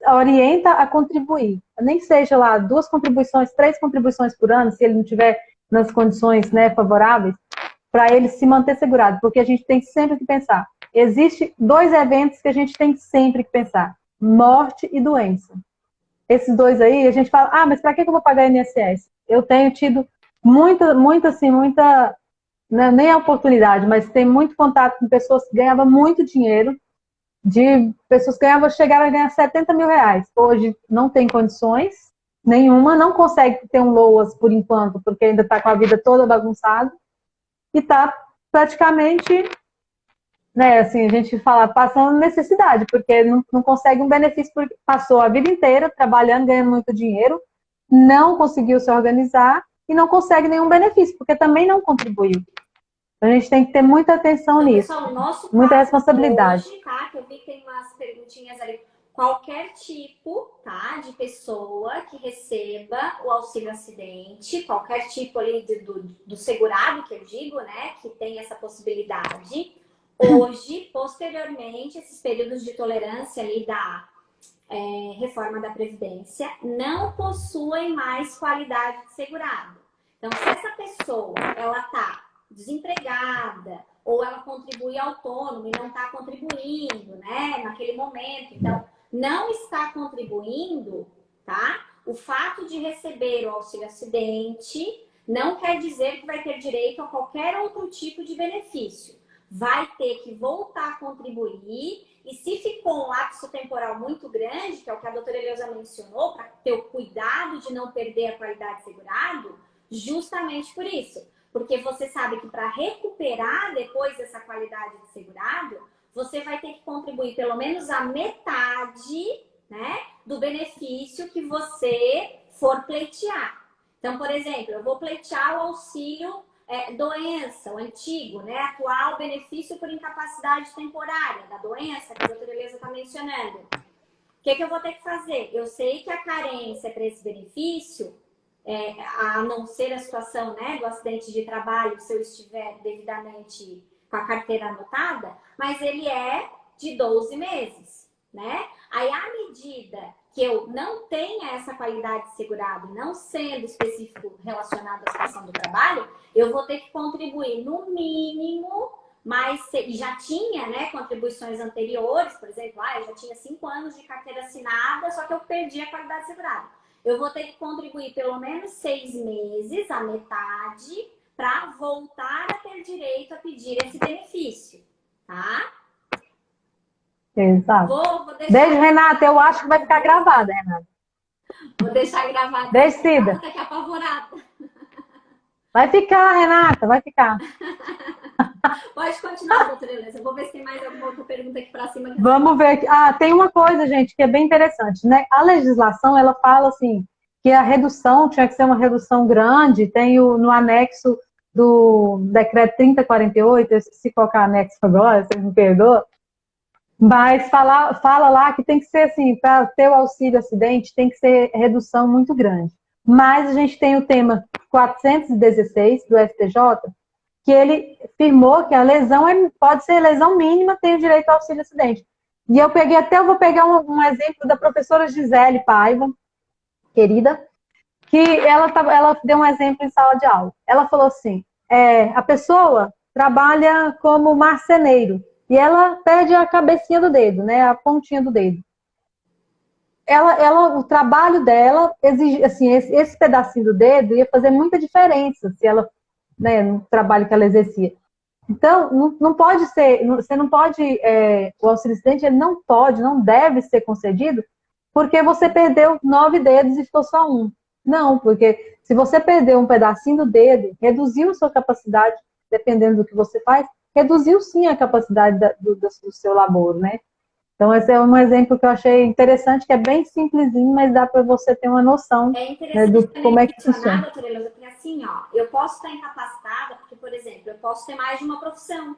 S2: orienta a contribuir. Nem que seja lá 2 contribuições, 3 contribuições por ano, se ele não tiver nas condições, né, favoráveis, para ele se manter segurado. Porque a gente tem sempre que pensar. Existem 2 eventos que a gente tem sempre que pensar. Morte e doença. Esses 2 aí, a gente fala, mas para que eu vou pagar INSS? Eu tenho tido muita, né, nem a oportunidade, mas tem muito contato com pessoas que ganhavam muito dinheiro, de pessoas que chegaram a ganhar 70 mil reais. Hoje não tem condições nenhuma, não consegue ter um LOAS por enquanto, porque ainda está com a vida toda bagunçada, e está praticamente, né, assim, a gente fala, passando necessidade, porque não consegue um benefício, porque passou a vida inteira trabalhando, ganhando muito dinheiro, não conseguiu se organizar e não consegue nenhum benefício, porque também não contribuiu. A gente tem que ter muita atenção
S1: então,
S2: nisso,
S1: pessoal,
S2: muita responsabilidade.
S1: Hoje, tá? Que eu vi que tem umas perguntinhas ali. Qualquer tipo, tá, de pessoa que receba o auxílio acidente, qualquer tipo ali do segurado, que eu digo, né, que tem essa possibilidade. Hoje, posteriormente, esses períodos de tolerância ali da reforma da Previdência não possuem mais qualidade de segurado. Então, se essa pessoa, ela tá desempregada, ou ela contribui autônomo e não está contribuindo, né, naquele momento, então não está contribuindo, tá? O fato de receber o auxílio acidente não quer dizer que vai ter direito a qualquer outro tipo de benefício. Vai ter que voltar a contribuir, e se ficou um lapso temporal muito grande, que é o que a doutora Eleusa mencionou, para ter o cuidado de não perder a qualidade de segurado, justamente por isso. Porque você sabe que para recuperar depois dessa qualidade de segurado, você vai ter que contribuir pelo menos a metade, né, do benefício que você for pleitear. Então, por exemplo, eu vou pleitear o auxílio doença, o antigo, né, atual benefício por incapacidade temporária da doença, que a doutora Eleusa está mencionando. O que eu vou ter que fazer? Eu sei que a carência para esse benefício, a não ser a situação, né, do acidente de trabalho, se eu estiver devidamente com a carteira anotada, mas ele é de 12 meses, né? Aí, à medida que eu não tenha essa qualidade de segurado, não sendo específico relacionado à situação do trabalho, eu vou ter que contribuir no mínimo, mas já tinha, né, contribuições anteriores, por exemplo, eu já tinha 5 anos de carteira assinada, só que eu perdi a qualidade de segurado. Eu vou ter que contribuir pelo menos 6 meses, a metade, para voltar a ter direito a pedir esse benefício, tá?
S2: Exato.
S1: Vou deixar...
S2: Beijo, Renata. Eu acho que vai ficar gravada, Renata.
S1: Vou deixar gravado.
S2: Beijo, Cida.
S1: Tá aqui apavorada.
S2: Vai ficar, Renata, vai ficar.
S1: Pode continuar, doutora Helena. Eu vou ver se tem mais alguma outra pergunta aqui para cima.
S2: Vamos ver aqui. Ah, tem uma coisa, gente, que é bem interessante, né? A legislação, ela fala assim, que a redução tinha que ser uma redução grande, tem no anexo do decreto 3048, eu esqueci qual que é o anexo agora, vocês me perdoam, mas fala lá que tem que ser assim, para ter o auxílio acidente, tem que ser redução muito grande. Mas a gente tem o tema 416 do STJ, que ele firmou que a lesão pode ser lesão mínima, tem o direito ao auxílio acidente. E eu vou pegar um exemplo da professora Gisele Paiva, querida, que ela deu um exemplo em sala de aula. Ela falou assim, a pessoa trabalha como marceneiro, e ela perde a cabecinha do dedo, né, a pontinha do dedo. O trabalho dela exige, assim, esse pedacinho do dedo ia fazer muita diferença se ela, né, no trabalho que ela exercia. Então, não pode ser, você não pode, o auxílio acidente, ele não pode, não deve ser concedido porque você perdeu 9 dedos e ficou só um. Não, porque se você perdeu um pedacinho do dedo, reduziu sua capacidade, dependendo do que você faz, reduziu sim a capacidade do seu laboro, né? Então, esse é um exemplo que eu achei interessante, que é bem simplesinho, mas dá para você ter uma noção,
S1: É
S2: né,
S1: interessante
S2: do
S1: também
S2: como é que
S1: mencionar,
S2: funciona.
S1: doutora Eleusa, porque assim, ó, eu posso estar incapacitada, porque, por exemplo, eu posso ter mais de uma profissão.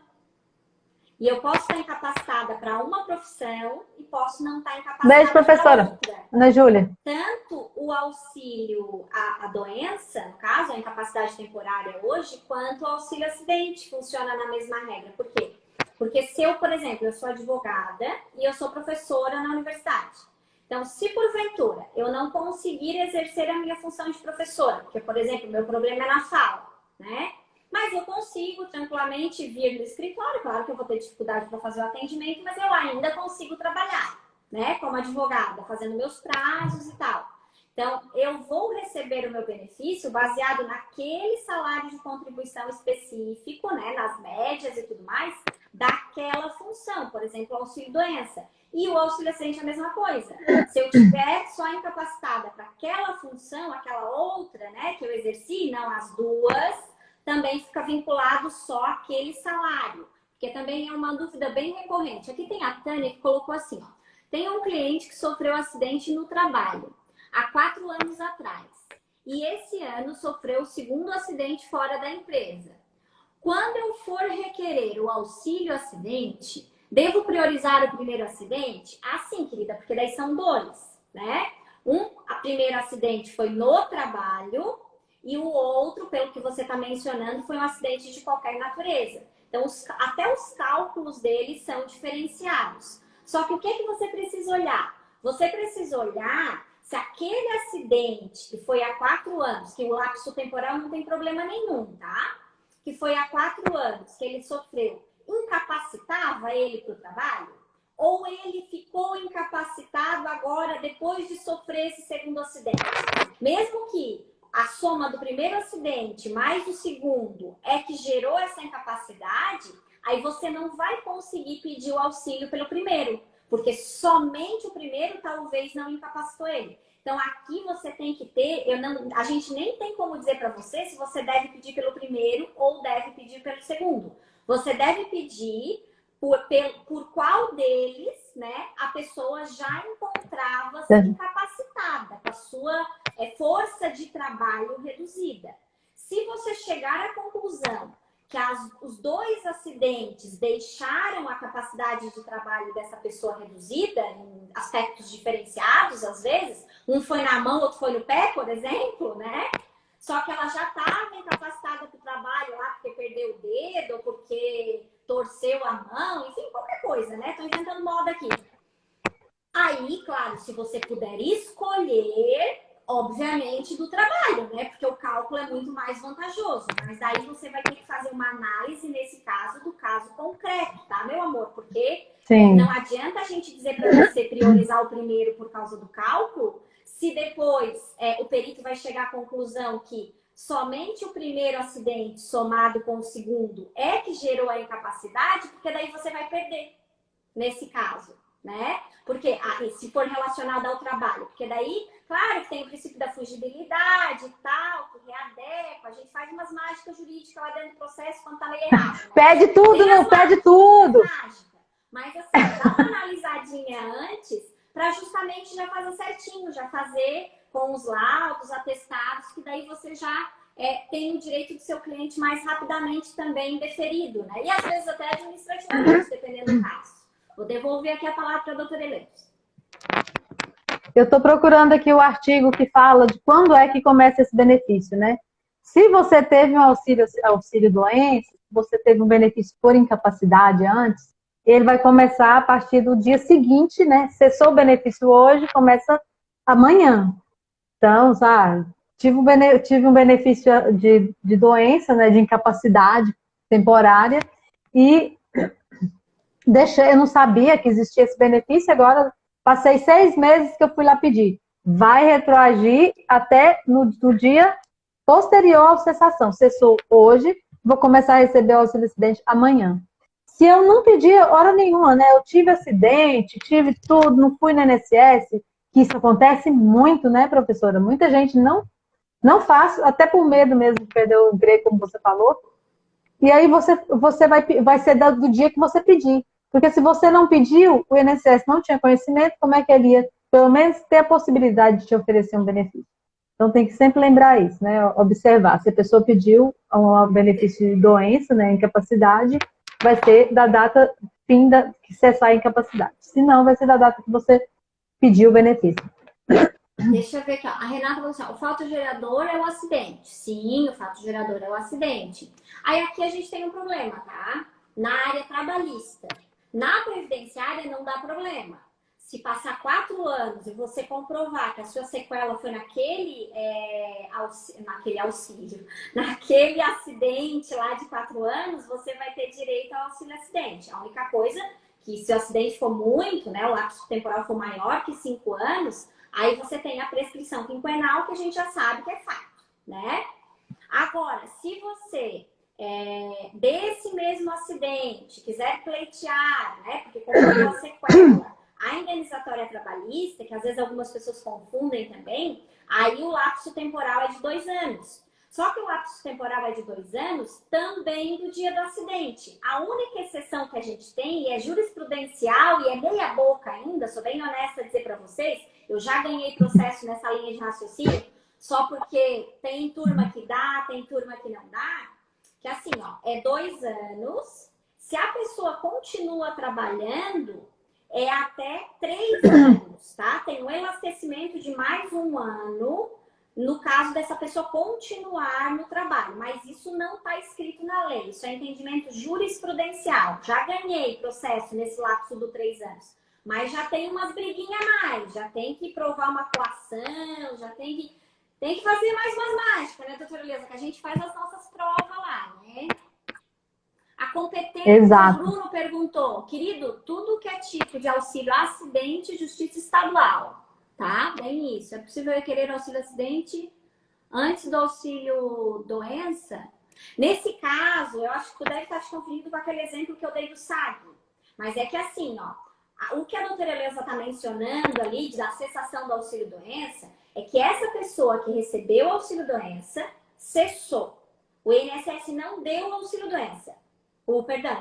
S1: E eu posso estar incapacitada para uma profissão e posso não estar
S2: Beijo,
S1: incapacitada para
S2: professora.
S1: outra.
S2: Ana Júlia.
S1: Tanto o auxílio à doença, no caso, a incapacidade temporária hoje, quanto o auxílio acidente funciona na mesma regra. Por quê? Porque se eu, por exemplo, eu sou advogada e eu sou professora na universidade. Então, se porventura eu não conseguir exercer a minha função de professora, porque, por exemplo, meu problema é na fala, né? Mas eu consigo tranquilamente vir no escritório, claro que eu vou ter dificuldade para fazer o atendimento, mas eu ainda consigo trabalhar, né? Como advogada, fazendo meus prazos e tal. Então, eu vou receber o meu benefício baseado naquele salário de contribuição específico, né? Nas médias e tudo mais, daquela função, por exemplo, o auxílio-doença. E o auxílio acidente é a mesma coisa. Se eu tiver só incapacitada para aquela função, aquela outra, né, que eu exerci, não as duas, também fica vinculado só àquele salário. Porque também é uma dúvida bem recorrente. Aqui tem a Tânia que colocou assim, ó. Tem um cliente que sofreu acidente no trabalho há 4 anos atrás. E esse ano sofreu o segundo acidente fora da empresa. Quando eu for requerer o auxílio acidente, devo priorizar o primeiro acidente? Sim, querida, porque daí são 2, né? A primeiro acidente foi no trabalho e o outro, pelo que você está mencionando, foi um acidente de qualquer natureza. Então, até os cálculos deles são diferenciados. Só que o que você precisa olhar? Você precisa olhar se aquele acidente que foi há 4 anos, que o lapso temporal não tem problema nenhum, tá? Que foi há 4 anos que ele sofreu, incapacitava ele para o trabalho? Ou ele ficou incapacitado agora depois de sofrer esse segundo acidente? Mesmo que a soma do primeiro acidente mais o segundo é que gerou essa incapacidade, aí você não vai conseguir pedir o auxílio pelo primeiro, porque somente o primeiro talvez não incapacitou ele. Então aqui você tem que ter, a gente nem tem como dizer para você se você deve pedir pelo primeiro ou deve pedir pelo segundo. Você deve pedir por qual deles, né, a pessoa já encontrava-se incapacitada, com a sua força de trabalho reduzida. Se você chegar à conclusão que os 2 acidentes deixaram a capacidade de trabalho dessa pessoa reduzida, em aspectos diferenciados, às vezes, um foi na mão, outro foi no pé, por exemplo, né? Só que ela já estava incapacitada para o trabalho lá, porque perdeu o dedo, ou porque torceu a mão, enfim, qualquer coisa, né? Estou inventando moda aqui. Aí, claro, se você puder escolher, obviamente, do trabalho, né? Porque o cálculo é muito mais vantajoso. Mas aí você vai ter que fazer uma análise, nesse caso, do caso concreto, tá, meu amor? Porque não adianta a gente dizer para você priorizar o primeiro por causa do cálculo, se depois o perito vai chegar à conclusão que somente o primeiro acidente somado com o segundo é que gerou a incapacidade, porque daí você vai perder nesse caso. né? Porque se for relacionado ao trabalho, porque daí, claro que tem o princípio da fungibilidade e tal, que readequa, a gente faz umas mágicas jurídicas lá dentro do processo quando tá meio errado, né?
S2: Pede tudo, não pede tudo.
S1: Mas assim, dá uma analisadinha antes para justamente já fazer certinho, já fazer com os laudos, atestados, que daí você já tem o direito do seu cliente mais rapidamente também deferido, né? E às vezes até administrativamente, dependendo do caso. Vou devolver aqui a palavra para a doutora Helena.
S2: Eu estou procurando aqui o artigo que fala de quando é que começa esse benefício, né? Se você teve um auxílio doença, você teve um benefício por incapacidade antes, ele vai começar a partir do dia seguinte, né? Cessou o benefício hoje, começa amanhã. Então, sabe, tive um benefício de doença, né? De incapacidade temporária e eu não sabia que existia esse benefício, agora passei 6 meses que eu fui lá pedir. Vai retroagir até no dia posterior à cessação. Cessou hoje, vou começar a receber o auxílio acidente amanhã. Se eu não pedir hora nenhuma, né? Eu tive acidente, tive tudo, não fui no INSS, que isso acontece muito, né, professora? Muita gente não faz, até por medo mesmo de perder o emprego, como você falou. E aí você vai ser do dia que você pedir. Porque se você não pediu, o INSS não tinha conhecimento, como é que ele ia, pelo menos, ter a possibilidade de te oferecer um benefício? Então tem que sempre lembrar isso, né? Observar. Se a pessoa pediu um benefício de doença, né, incapacidade, vai ser da data que cessar a incapacidade. Se não, vai ser da data que você pediu o benefício.
S1: Deixa eu ver aqui, ó. A Renata falou assim, ó, o fato gerador é o acidente. Sim, o fato gerador é o acidente. Aí aqui a gente tem um problema, tá? Na área trabalhista. Na previdenciária não dá problema. Se passar 4 anos e você comprovar que a sua sequela foi naquele auxílio, naquele acidente lá de 4 anos, você vai ter direito ao auxílio acidente. A única coisa que se o acidente for muito, né, o lapso temporal for maior que 5 anos, aí você tem a prescrição quinquenal, que a gente já sabe que é fato, né? Agora, se você desse mesmo acidente quiser pleitear, né? Porque como a sequela, a indenizatória trabalhista, que às vezes algumas pessoas confundem também, aí o lapso temporal é de 2 anos. Só que o lapso temporal é de 2 anos também do dia do acidente. A única exceção que a gente tem, e é jurisprudencial, e é meia boca ainda, sou bem honesta a dizer para vocês, eu já ganhei processo nessa linha de raciocínio, só porque tem turma que dá, tem turma que não dá, que assim, ó, é 2 anos, se a pessoa continua trabalhando, é até 3 anos, tá? Tem um elastecimento de mais 1 ano, no caso dessa pessoa continuar no trabalho, mas isso não está escrito na lei, isso é entendimento jurisprudencial. Já ganhei processo nesse lapso do 3 anos, mas já tem umas briguinhas a mais, já tem que provar uma coação, já tem que fazer mais umas mágicas, né, doutora Elisa? Que a gente faz as nossas provas lá, né? A competência,
S2: Exato.
S1: o Bruno perguntou, querido, tudo que é tipo de auxílio acidente, justiça estadual, tá? Bem isso. É possível requerer auxílio acidente antes do auxílio doença? Nesse caso, eu acho que tu deve estar te confundindo com aquele exemplo que eu dei do SAG. Mas é que assim, ó, o que a doutora Elisa está mencionando ali, da cessação do auxílio doença, é que essa pessoa que recebeu o auxílio doença cessou. O INSS não deu o auxílio doença.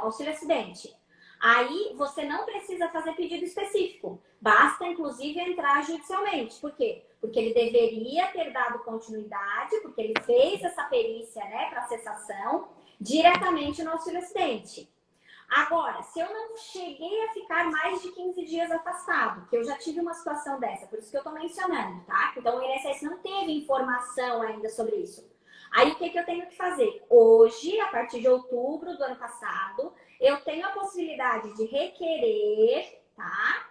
S1: Auxílio acidente. Aí você não precisa fazer pedido específico. Basta, inclusive, entrar judicialmente. Por quê? Porque ele deveria ter dado continuidade, porque ele fez essa perícia, né, para cessação, diretamente no auxílio acidente. Agora, se eu não cheguei a ficar mais de 15 dias afastado, que eu já tive uma situação dessa, por isso que eu estou mencionando, tá? Então, o INSS não teve informação ainda sobre isso. Aí, o que eu tenho que fazer? Hoje, a partir de outubro do ano passado, eu tenho a possibilidade de requerer, tá?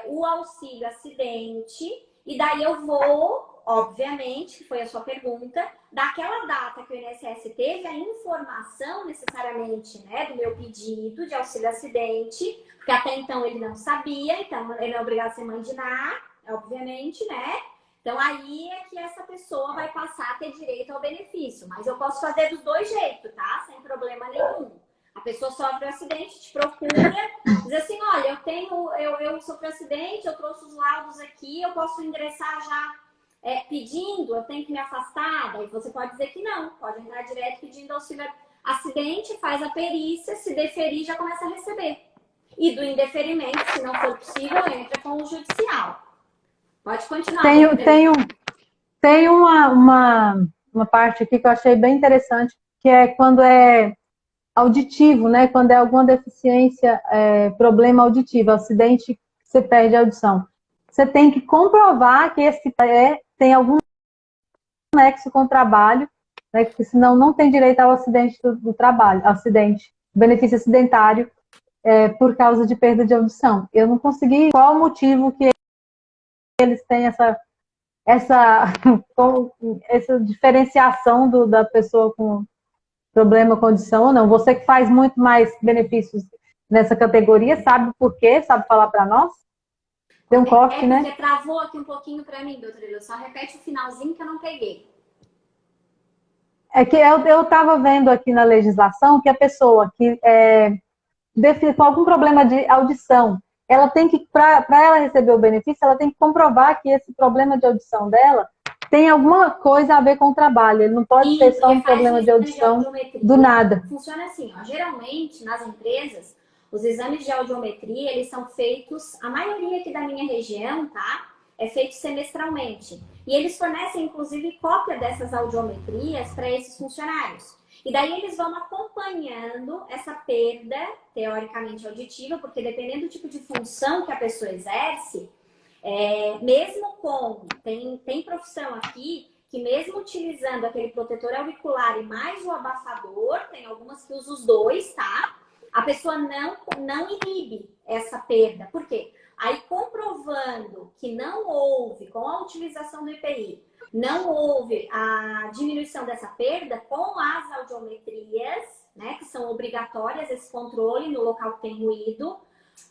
S1: O auxílio acidente, e daí eu vou, obviamente, que foi a sua pergunta, daquela data que o INSS teve a informação necessariamente, né, do meu pedido de auxílio acidente, porque até então ele não sabia, então ele é obrigado a se mandinar, obviamente, né? Então aí é que essa pessoa vai passar a ter direito ao benefício, mas eu posso fazer dos 2 jeitos, tá? Sem problema nenhum. A pessoa sofre um acidente, te procura, diz assim, olha, eu sofri um acidente, eu trouxe os laudos aqui, eu posso ingressar já pedindo, eu tenho que me afastar? Daí você pode dizer que não, pode entrar direto pedindo auxílio acidente, faz a perícia, se deferir, já começa a receber. E do indeferimento, se não for possível, entra com o judicial. Pode continuar.
S2: Tem uma parte aqui que eu achei bem interessante, que é quando é auditivo, né? Quando é alguma deficiência, problema auditivo, acidente, você perde a audição. Você tem que comprovar que esse tem algum nexo com o trabalho, né? Porque senão não tem direito ao acidente do trabalho, benefício acidentário por causa de perda de audição. Eu não consegui qual o motivo que eles têm essa diferenciação da pessoa com problema, condição ou não. Você que faz muito mais benefícios nessa categoria, sabe por quê? Sabe falar para nós? Tem um corte, né?
S1: Porque travou aqui um pouquinho para mim, doutora Eleusa. Só repete o finalzinho que eu não peguei.
S2: É que eu estava vendo aqui na legislação que a pessoa que com algum problema de audição, ela tem que, para ela receber o benefício, ela tem que comprovar que esse problema de audição dela tem alguma coisa a ver com o trabalho. Ele não pode ser só um problema de audição do nada.
S1: Funciona assim, ó. Geralmente, nas empresas, os exames de audiometria, eles são feitos, a maioria aqui da minha região, tá? É feito semestralmente. E eles fornecem, inclusive, cópia dessas audiometrias para esses funcionários. E daí eles vão acompanhando essa perda, teoricamente auditiva, porque dependendo do tipo de função que a pessoa exerce, mesmo tem profissão aqui que mesmo utilizando aquele protetor auricular e mais o abafador, tem algumas que usam os dois, tá? A pessoa não inibe essa perda. Por quê? Aí comprovando que não houve, com a utilização do EPI, não houve a diminuição dessa perda com as audiometrias, né, que são obrigatórias, esse controle no local que tem ruído,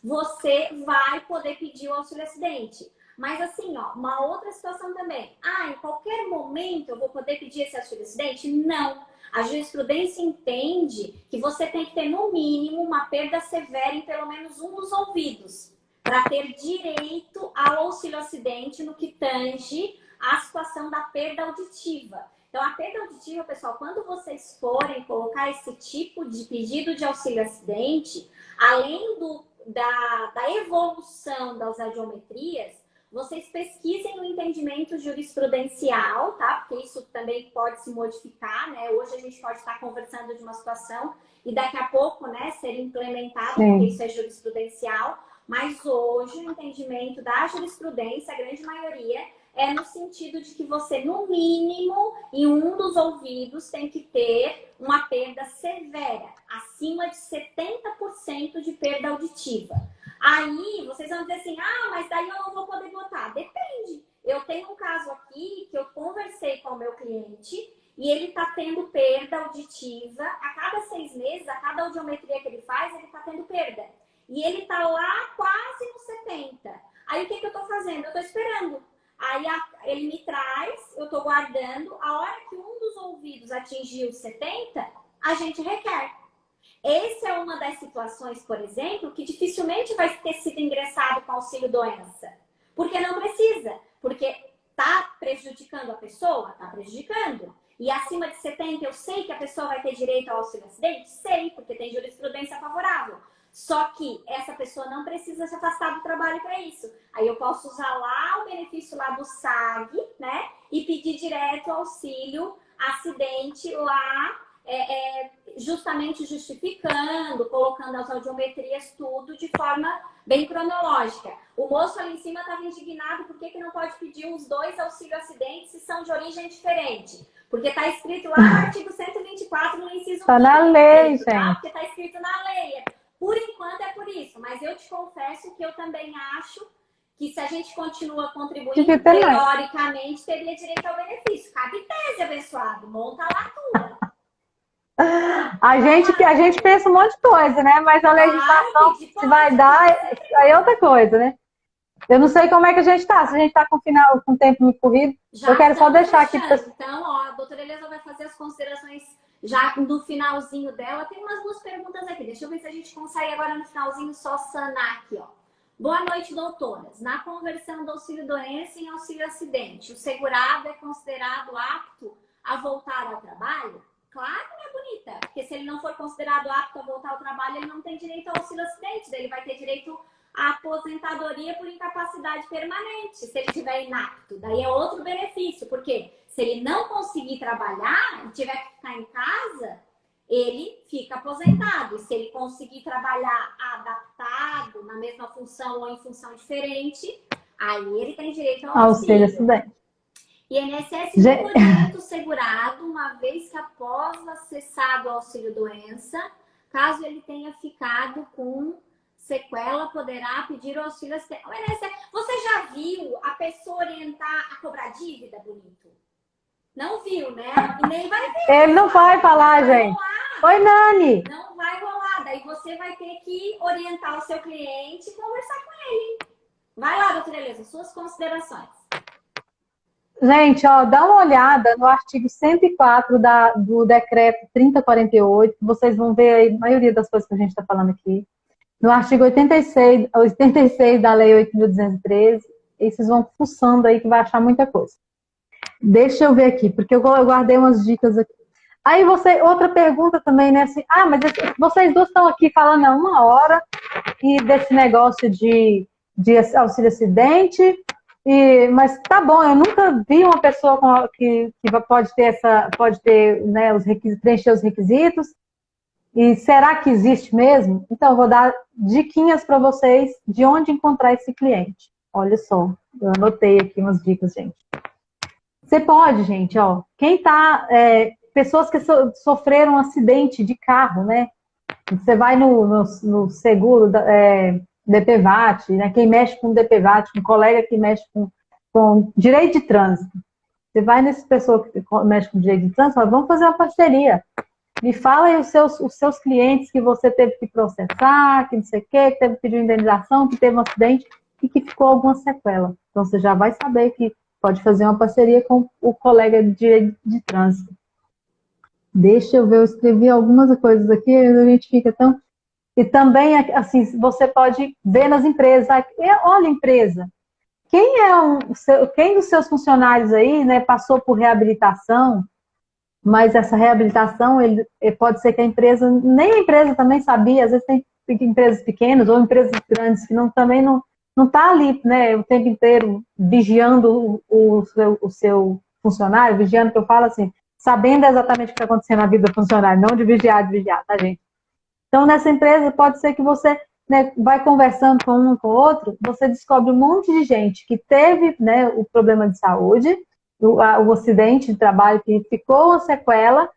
S1: você vai poder pedir o auxílio acidente. Mas assim, ó, uma outra situação também. Em qualquer momento eu vou poder pedir esse auxílio acidente? Não. A jurisprudência entende que você tem que ter, no mínimo, uma perda severa em pelo menos um dos ouvidos, para ter direito ao auxílio acidente no que tange a situação da perda auditiva. Então, a perda auditiva, pessoal, quando vocês forem colocar esse tipo de pedido de auxílio acidente, além da evolução das audiometrias, vocês pesquisem o entendimento jurisprudencial, tá? Porque isso também pode se modificar, né? Hoje a gente pode estar conversando de uma situação e daqui a pouco, né, ser implementado, porque isso é jurisprudencial. Mas hoje o entendimento da jurisprudência, a grande maioria, é no sentido de que você, no mínimo, em um dos ouvidos, tem que ter uma perda severa, acima de 70% de perda auditiva. Aí, vocês vão dizer assim, mas daí eu não vou poder botar. Depende. Eu tenho um caso aqui que eu conversei com o meu cliente e ele está tendo perda auditiva. A cada 6 meses, a cada audiometria que ele faz, ele está tendo perda. E ele está lá quase nos 70. Aí, o que eu estou fazendo? Eu estou esperando. Aí ele me traz, eu estou guardando. A hora que um dos ouvidos atingir os 70, a gente requer. Essa é uma das situações, por exemplo, que dificilmente vai ter sido ingressado com auxílio-doença. Porque não precisa. Porque está prejudicando a pessoa? Está prejudicando. E acima de 70, eu sei que a pessoa vai ter direito ao auxílio-acidente? Sei, porque tem jurisprudência favorável. Só que essa pessoa não precisa se afastar do trabalho para isso. Aí eu posso usar lá o benefício lá do SAG, né? E pedir direto auxílio acidente lá, justamente justificando, colocando as audiometrias, tudo de forma bem cronológica. O moço ali em cima estava indignado por que não pode pedir os 2 auxílio acidentes se são de origem diferente. Porque está escrito lá no artigo 124, no inciso 1.
S2: Está na lei, gente.
S1: Tá? Porque está escrito na lei. Por enquanto é por isso, mas eu te confesso que eu também acho que se a gente continua contribuindo, teoricamente teria direito ao benefício. Cabe tese, abençoado, monta lá tudo.
S2: A gente pensa um monte de coisa, né? Mas a legislação, se vai dar, aí é outra coisa, né? Eu não sei como é que a gente tá. Se a gente tá com o tempo muito corrido, eu quero só deixar aqui.
S1: Então, ó, a doutora Eleusa vai fazer as considerações Já no finalzinho dela, tem umas duas perguntas aqui. Deixa eu ver se a gente consegue agora no finalzinho só sanar aqui, ó. Boa noite, doutoras. Na conversão do auxílio-doença em auxílio-acidente, o segurado é considerado apto a voltar ao trabalho? Claro, né, bonita? Porque se ele não for considerado apto a voltar ao trabalho, ele não tem direito ao auxílio-acidente. Ele vai ter direito à aposentadoria por incapacidade permanente, se ele estiver inapto. Daí é outro benefício, porque se ele não conseguir trabalhar e tiver que ficar em casa, ele fica aposentado. E se ele conseguir trabalhar adaptado, na mesma função ou em função diferente, aí ele tem direito ao auxílio.
S2: Auxílio-acidente.
S1: INSS não orienta o segurado, uma vez que após acessado o auxílio-doença, caso ele tenha ficado com sequela, poderá pedir o auxílio-acidente. Você já viu a pessoa orientar a cobrar dívida, bonito? Não viu, né? E nem vai ver.
S2: Ele não vai falar, gente. Oi, Nani.
S1: Não vai rolar. Daí você vai ter que orientar o seu cliente e conversar com ele. Vai lá, doutora Eleusa, suas considerações.
S2: Gente, ó, dá uma olhada no artigo 104 do decreto 3048. Vocês vão ver aí a maioria das coisas que a gente está falando aqui. No artigo 86 da Lei 8.213. E vocês vão fuçando aí que vai achar muita coisa. Deixa eu ver aqui, porque eu guardei umas dicas aqui. Aí outra pergunta também, né? Assim, mas vocês duas estão aqui falando há uma hora e desse negócio de auxílio-acidente, mas tá bom, eu nunca vi uma pessoa que pode ter, né, preencher os requisitos. E será que existe mesmo? Então, eu vou dar diquinhas para vocês de onde encontrar esse cliente. Olha só, eu anotei aqui umas dicas, gente. Você pode, gente, ó, pessoas que sofreram um acidente de carro, né? Você vai no seguro DPVAT, né? Quem mexe com DPVAT, um colega que mexe com direito de trânsito. Você vai nessa pessoa que mexe com direito de trânsito, vamos fazer uma parceria. Me fala aí os seus clientes que você teve que processar, que não sei o quê, que teve que pedir indenização, que teve um acidente e que ficou alguma sequela. Então você já vai saber que pode fazer uma parceria com o colega de trânsito. Deixa eu ver, eu escrevi algumas coisas aqui, a gente fica tão... E também, assim, você pode ver nas empresas. Olha, empresa, quem dos seus funcionários aí, né, passou por reabilitação, mas essa reabilitação, pode ser que nem a empresa também sabia, às vezes tem empresas pequenas ou empresas grandes que também não está ali, né, o tempo inteiro vigiando o seu funcionário, vigiando, que eu falo assim, sabendo exatamente o que está acontecendo na vida do funcionário, não de vigiar, tá, gente? Então, nessa empresa, pode ser que você, né, vai conversando com um com o outro, você descobre um monte de gente que teve, né, o problema de saúde, o acidente de trabalho que ficou uma sequela,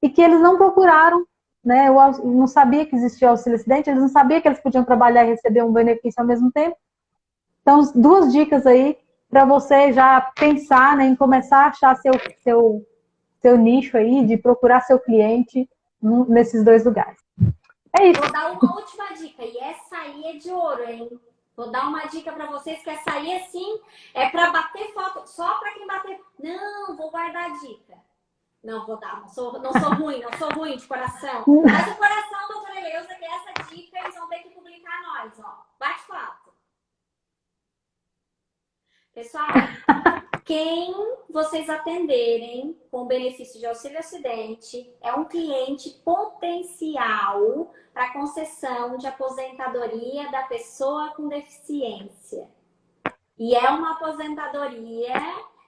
S2: e que eles não procuraram, né, não sabia que existia o auxílio-acidente, eles não sabiam que eles podiam trabalhar e receber um benefício ao mesmo tempo. Então, duas dicas aí para você já pensar, né, em começar a achar seu nicho aí, de procurar seu cliente nesses dois lugares. É isso.
S1: Vou dar uma última dica, e essa aí é de ouro, hein? Vou dar uma dica para vocês, que essa aí, assim, é para bater foto, só para quem bater... Não, vou guardar a dica. Não vou dar, não sou ruim de coração. Mas o coração, doutora Eleusa, que essa dica eles vão ter que publicar nós, ó. Bate foto. Pessoal, quem vocês atenderem com benefício de auxílio-acidente é um cliente potencial para concessão de aposentadoria da pessoa com deficiência. E é uma aposentadoria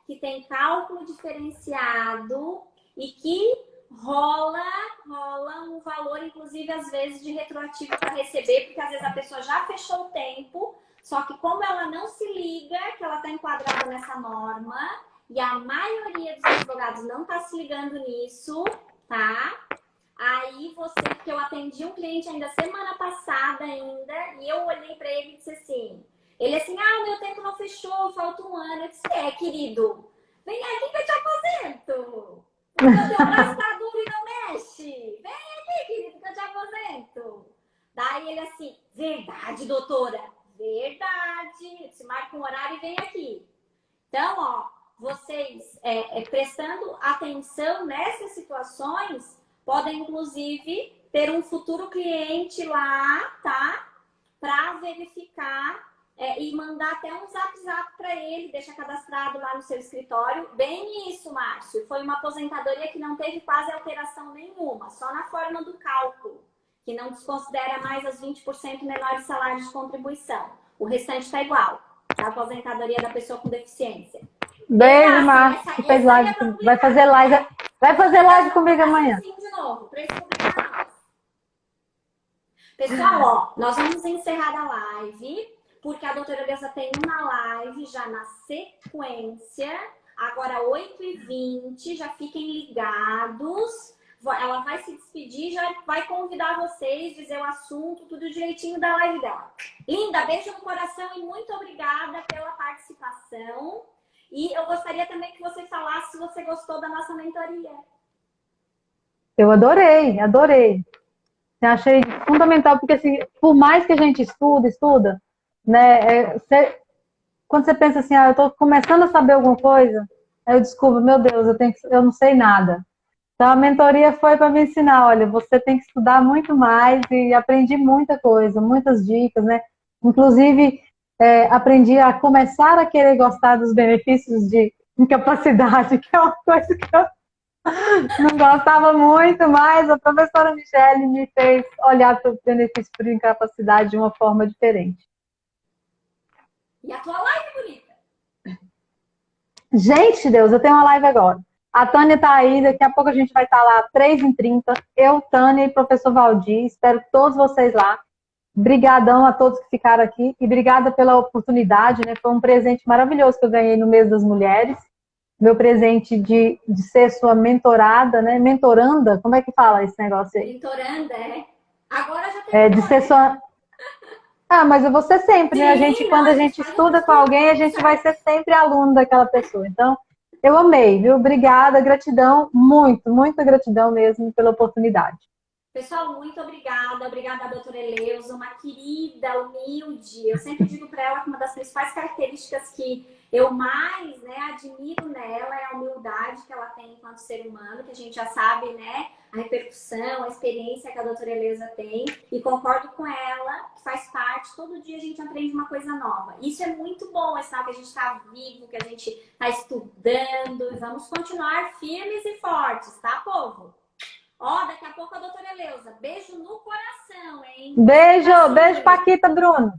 S1: que tem cálculo diferenciado e que rola um valor, inclusive, às vezes, de retroativo para receber, porque às vezes a pessoa já fechou o tempo, só que como ela não se liga que ela está enquadrada nessa norma, e a maioria dos advogados não está se ligando nisso, tá? Aí porque eu atendi um cliente ainda semana passada ainda, e eu olhei para ele e disse assim, o meu tempo não fechou, falta um ano. Eu disse, querido, vem aqui que eu te aposento. Porque o teu braço tá duro e não mexe. Vem aqui, querido, que eu te aposento. Daí ele assim, verdade, doutora? Verdade. Se marca um horário e vem aqui. Então, ó, vocês prestando atenção nessas situações, podem, inclusive, ter um futuro cliente lá, tá? Para verificar e mandar até um zap para ele, deixa cadastrado lá no seu escritório. Bem isso, Márcio. Foi uma aposentadoria que não teve quase alteração nenhuma, só na forma do cálculo, que não desconsidera mais as 20% menores salários de contribuição. O restante está igual. A aposentadoria da pessoa com deficiência.
S2: Beijo, Márcio, que fez live. Vai fazer live comigo amanhã.
S1: De novo, para eles publicar. Pessoal, ó, nós vamos encerrar a live, porque a doutora Eleusa tem uma live já na sequência, agora 8h20, já fiquem ligados. Ela vai se despedir, já vai convidar vocês, dizer o assunto, tudo direitinho da live dela. Linda, beijo no coração e muito obrigada pela participação. E eu gostaria também que você falasse se você gostou da nossa mentoria.
S2: Eu adorei, adorei. Eu achei fundamental, porque assim, por mais que a gente estuda, né? Quando você pensa assim, eu estou começando a saber alguma coisa, aí eu descubro, meu Deus, eu não sei nada. Então a mentoria foi para me ensinar, olha, você tem que estudar muito mais e aprendi muita coisa, muitas dicas, né? Inclusive, aprendi a começar a querer gostar dos benefícios de incapacidade, que é uma coisa que eu não gostava muito, mas a professora Michele me fez olhar para o benefício por incapacidade de uma forma diferente.
S1: E a tua live, bonita?
S2: Gente, Deus, eu tenho uma live agora. A Tânia tá aí, daqui a pouco a gente vai estar lá, 3h30. Eu, Tânia e professor Valdir, espero todos vocês lá. Brigadão a todos que ficaram aqui e obrigada pela oportunidade, né? Foi um presente maravilhoso que eu ganhei no mês das mulheres. Meu presente de ser sua mentorada, né? Mentoranda, como é que fala esse negócio aí?
S1: Mentoranda, Agora já tem.
S2: De ser sua... mas eu vou ser sempre, né? Quando a gente estuda com alguém, a gente vai ser sempre aluno daquela pessoa. Então, eu amei, viu? Obrigada, gratidão, muita gratidão mesmo pela oportunidade.
S1: Pessoal, muito obrigada. Obrigada, doutora Eleusa, uma querida, humilde. Eu sempre digo para ela que uma das principais características que eu mais admiro nela é a humildade que ela tem enquanto ser humano, que a gente já sabe, né? A repercussão, a experiência que a doutora Eleusa tem. E concordo com ela, que faz parte, todo dia a gente aprende uma coisa nova. Isso é muito bom, é sinal que a gente está vivo, que a gente está estudando. E vamos continuar firmes e fortes, tá, povo? Ó, daqui a pouco a doutora Eleusa. Beijo no coração, hein?
S2: Beijo, Paquita, Bruno.